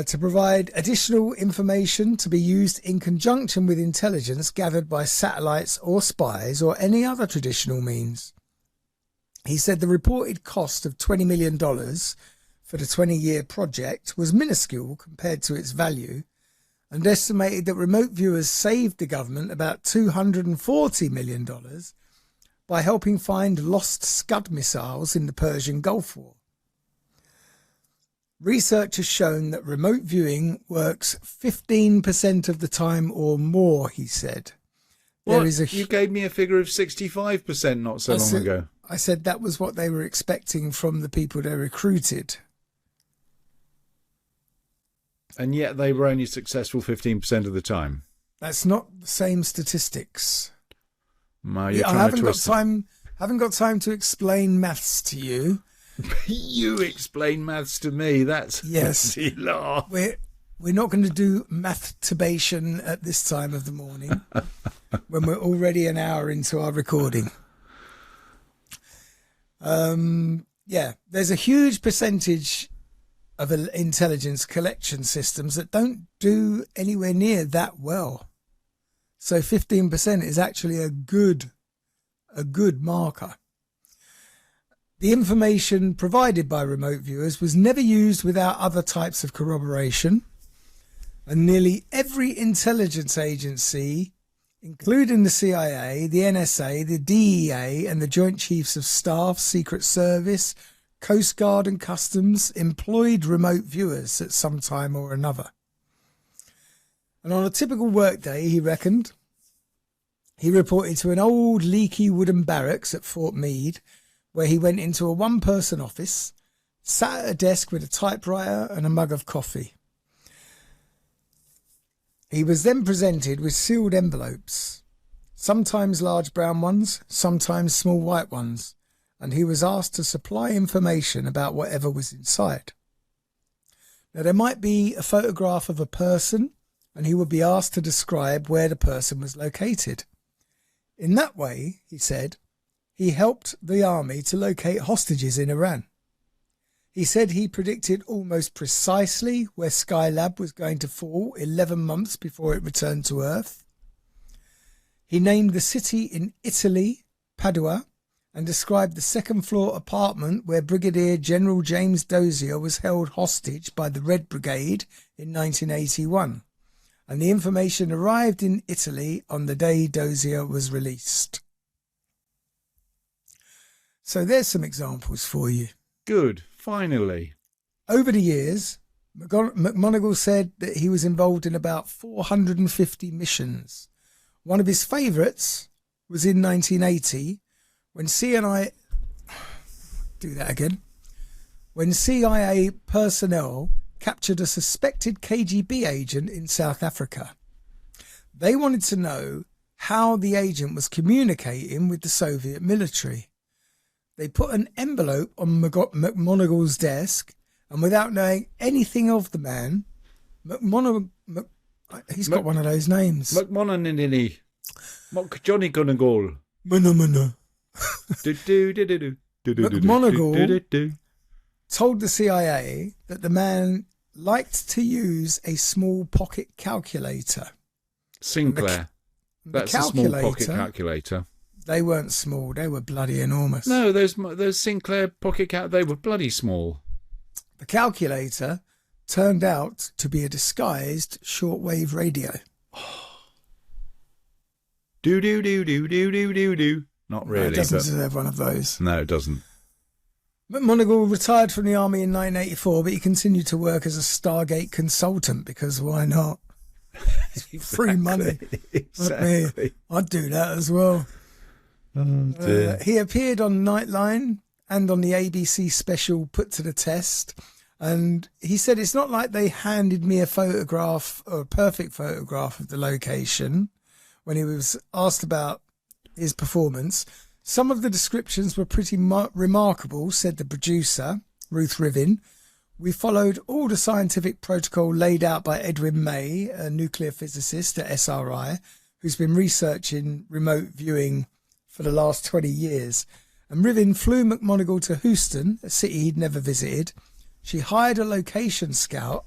to provide additional information to be used in conjunction with intelligence gathered by satellites or spies or any other traditional means. He said the reported cost of $20 million for the 20-year project was minuscule compared to its value, and estimated that remote viewers saved the government about $240 million by helping find lost Scud missiles in the Persian Gulf War. Research has shown that remote viewing works 15% of the time or more, he said. You gave me a figure of 65% not so long ago. I said that was what they were expecting from the people they recruited. And yet they were only successful 15% of the time. That's not the same statistics. I haven't got time to explain maths to you. You explain maths to me. That's yes. law. We're not going to do math-tubation at this time of the morning when we're already an hour into our recording. There's a huge percentage of intelligence collection systems that don't do anywhere near that well. So 15% is actually a good marker. The information provided by remote viewers was never used without other types of corroboration, and nearly every intelligence agency, including the CIA, the NSA, the DEA, and the Joint Chiefs of Staff, Secret Service, Coast Guard and Customs, employed remote viewers at some time or another. And on a typical workday, he reckoned, he reported to an old leaky wooden barracks at Fort Meade, where he went into a one-person office, sat at a desk with a typewriter and a mug of coffee. He was then presented with sealed envelopes, sometimes large brown ones, sometimes small white ones, and he was asked to supply information about whatever was inside. Now, there might be a photograph of a person, and he would be asked to describe where the person was located. In that way, he said, he helped the army to locate hostages in Iran. He said he predicted almost precisely where Skylab was going to fall 11 months before it returned to Earth. He named the city in Italy, Padua, and described the second-floor apartment where Brigadier General James Dozier was held hostage by the Red Brigade in 1981. And the information arrived in Italy on the day Dozier was released. So there's some examples for you. Good, finally. Over the years, McMoneagle said that he was involved in about 450 missions. One of his favourites was in 1980 when when CIA personnel captured a suspected KGB agent in South Africa. They wanted to know how the agent was communicating with the Soviet military. They put an envelope on McMoneagle's desk, and without knowing anything of the man, he's got one of those names. McMonagall. Johnny Gunnagle. McMoneagle told the CIA that the man liked to use a small pocket calculator. Sinclair. That's a small pocket calculator. They weren't small. They were bloody enormous. No, those Sinclair pocket they were bloody small. The calculator turned out to be a disguised shortwave radio. Do. Not really. No, it doesn't deserve one of those. No, it doesn't. McMoneagle retired from the army in 1984, but he continued to work as a Stargate consultant because why not? Free money. Exactly. I'd do that as well. Oh, he appeared on Nightline and on the ABC special Put to the Test, and he said it's not like they handed me a photograph or a perfect photograph of the location when he was asked about his performance. Some of the descriptions were pretty remarkable, said the producer, Ruth Rivin. We followed all the scientific protocol laid out by Edwin May, a nuclear physicist at SRI, who's been researching remote viewing for the last 20 years. And Rivin flew McMoneagle to Houston, a city he'd never visited. She hired a location scout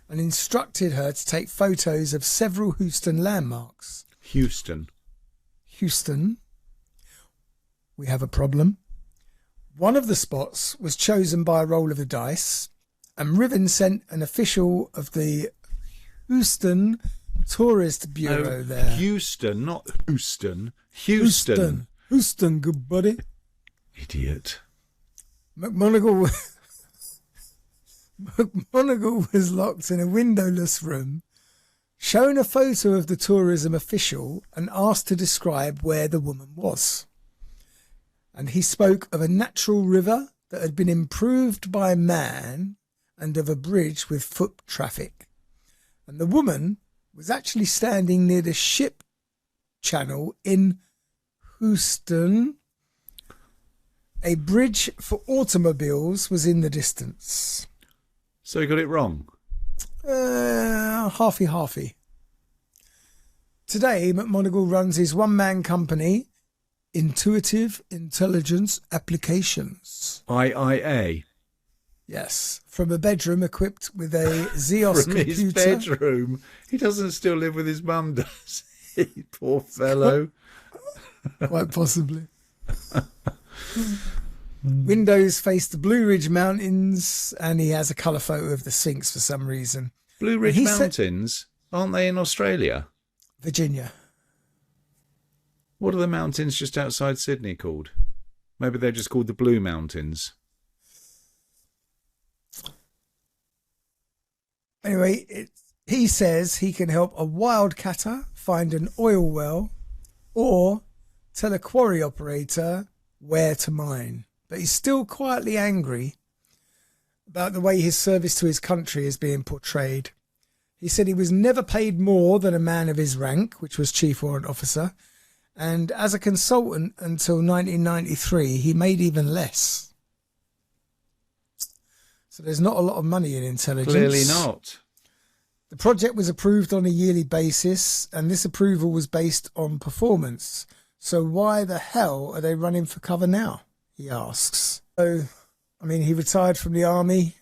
and instructed her to take photos of several Houston landmarks. Houston. We have a problem. One of the spots was chosen by a roll of the dice, and Rivin sent an official of the Houston Tourist Bureau there. Houston, not Houston. Houston. Houston, good buddy. Idiot. McMoneagle was locked in a windowless room, shown a photo of the tourism official and asked to describe where the woman was. And he spoke of a natural river that had been improved by man and of a bridge with foot traffic. And the woman was actually standing near the ship channel in Houston. A bridge for automobiles was in the distance. So he got it wrong? Halfy. Today, McMoneagle runs his one-man company Intuitive Intelligence Applications. IIA. Yes, from a bedroom equipped with a Xeos From computer. his bedroom. He doesn't still live with his mum, does he? Poor fellow. Quite possibly. Windows face the Blue Ridge Mountains, and he has a colour photo of the Sphinx for some reason. Blue Ridge Mountains? Aren't they in Australia? Virginia. What are the mountains just outside Sydney called? Maybe they're just called the Blue Mountains. Anyway, he says he can help a wildcatter find an oil well or tell a quarry operator where to mine. But he's still quietly angry about the way his service to his country is being portrayed. He said he was never paid more than a man of his rank, which was Chief Warrant Officer, and as a consultant until 1993, he made even less. So there's not a lot of money in intelligence. Clearly not. The project was approved on a yearly basis, and this approval was based on performance. So why the hell are they running for cover now? He asks. So, I mean, he retired from the army,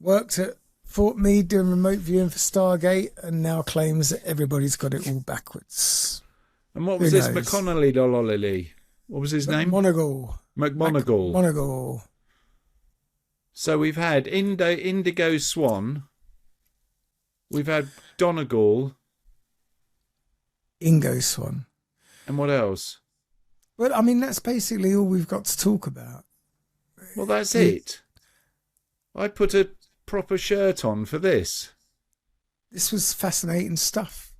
worked at Fort Meade doing remote viewing for Stargate, and now claims that everybody's got it all backwards. And what was this McConnelly Lololily? What was his name? McMonagle. So we've had Indigo Swan. We've had Donegal. Ingo Swan. And what else? Well, I mean, that's basically all we've got to talk about. Well, that's it. I put a proper shirt on for this. This was fascinating stuff.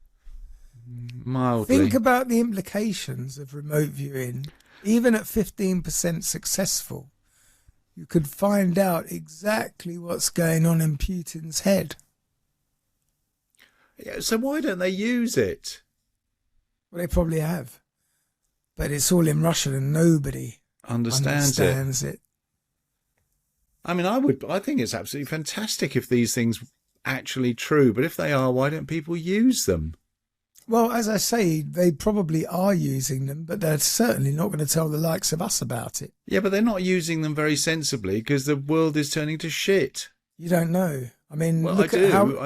Mildly. Think about the implications of remote viewing. Even at 15% successful, you could find out exactly what's going on in Putin's head. Yeah, so why don't they use it? Well, they probably have. But it's all in Russian and nobody understands it. I mean, I think it's absolutely fantastic if these things are actually true. But if they are, why don't people use them? Well, as I say, they probably are using them, but they're certainly not going to tell the likes of us about it. Yeah, but they're not using them very sensibly because the world is turning to shit. You don't know. I mean, well, I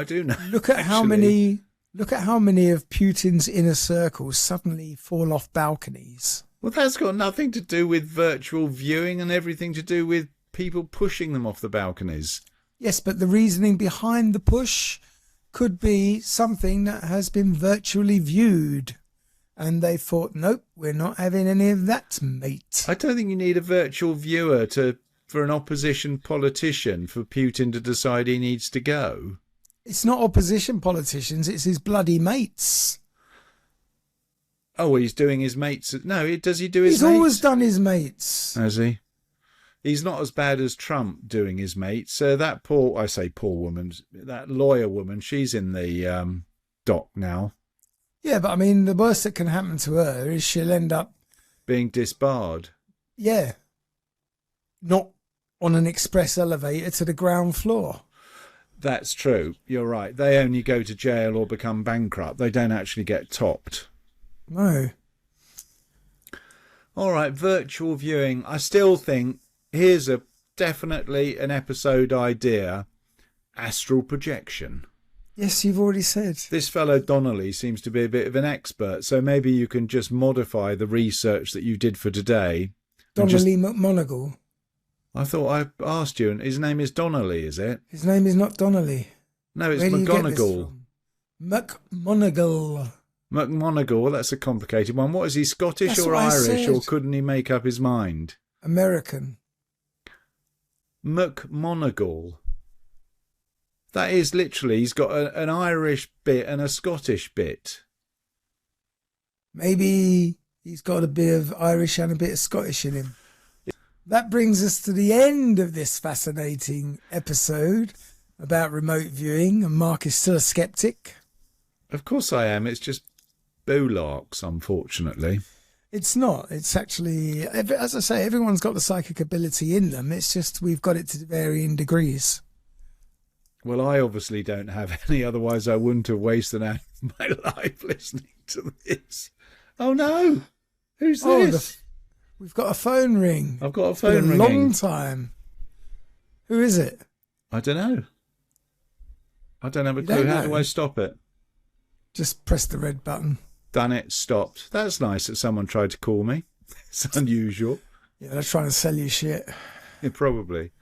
do know. Look at how many of Putin's inner circles suddenly fall off balconies. Well, that's got nothing to do with virtual viewing and everything to do with people pushing them off the balconies. Yes, but the reasoning behind the push could be something that has been virtually viewed. And they thought, nope, we're not having any of that, mate. I don't think you need a virtual viewer for an opposition politician for Putin to decide he needs to go. It's not opposition politicians, it's his bloody mates. Oh, well, he's doing his mates. No, does he do his mates? He's always done his mates. Has he? He's not as bad as Trump doing his mates. That poor woman, that lawyer woman, she's in the dock now. Yeah, but I mean, the worst that can happen to her is she'll end up being disbarred. Yeah. Not on an express elevator to the ground floor. That's true. You're right. They only go to jail or become bankrupt. They don't actually get topped. No. All right, virtual viewing. I still think here's definitely an episode idea. Astral projection. Yes, you've already said. This fellow Donnelly seems to be a bit of an expert, so maybe you can just modify the research that you did for today. Donnelly McMonagle. I thought I asked you, and his name is Donnelly, is it? His name is not Donnelly. No, it's McGonagall. McMonagle. McMonagle, well, that's a complicated one. What is he, Scottish or Irish, or couldn't he make up his mind? American. McMonagle. That is literally, he's got an Irish bit and a Scottish bit. Maybe he's got a bit of Irish and a bit of Scottish in him. That brings us to the end of this fascinating episode about remote viewing, and Mark is still a skeptic. Of course I am. It's just bollocks, unfortunately. It's not. It's actually, as I say, everyone's got the psychic ability in them. It's just we've got it to varying degrees. Well, I obviously don't have any, otherwise I wouldn't have wasted an hour of my life listening to this. Oh, no. Who's Oh, this? we've got a phone ring. I've got a It's been phone a ringing. long time. Who is it? I don't know. I don't have a You clue. don't How know? do I stop it? Just press the red button. Done it. Stopped. That's nice that someone tried to call me. It's unusual. Yeah, they're trying to sell you shit. Yeah, probably.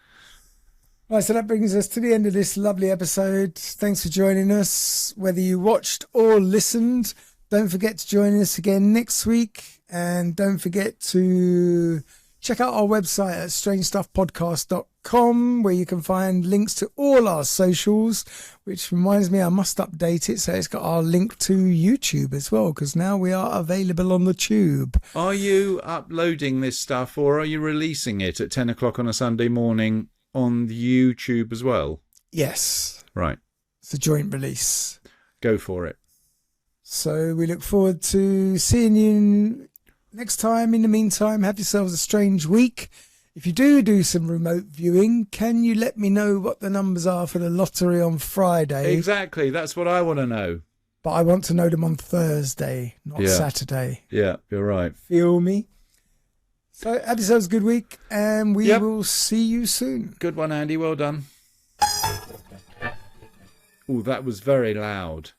Right, so that brings us to the end of this lovely episode. Thanks for joining us. Whether you watched or listened, don't forget to join us again next week. And don't forget to check out our website at strangestuffpodcast.com, where you can find links to all our socials, which reminds me I must update it so it's got our link to YouTube as well, because now we are available on the tube. Are you uploading this stuff or are you releasing it at 10 o'clock on a Sunday morning on the YouTube as well? Yes, Right. it's a joint release. Go for it. So we look forward to seeing you next time. In the meantime, have yourselves a strange week. If you do some remote viewing, can you let me know what the numbers are for the lottery on Friday? Exactly. That's what I want to know. But I want to know them on Thursday, not Yeah. Saturday. Yeah, you're right. Feel me? So have yourselves a good week, and we Yep. will see you soon. Good one, Andy. Well done. Oh, that was very loud.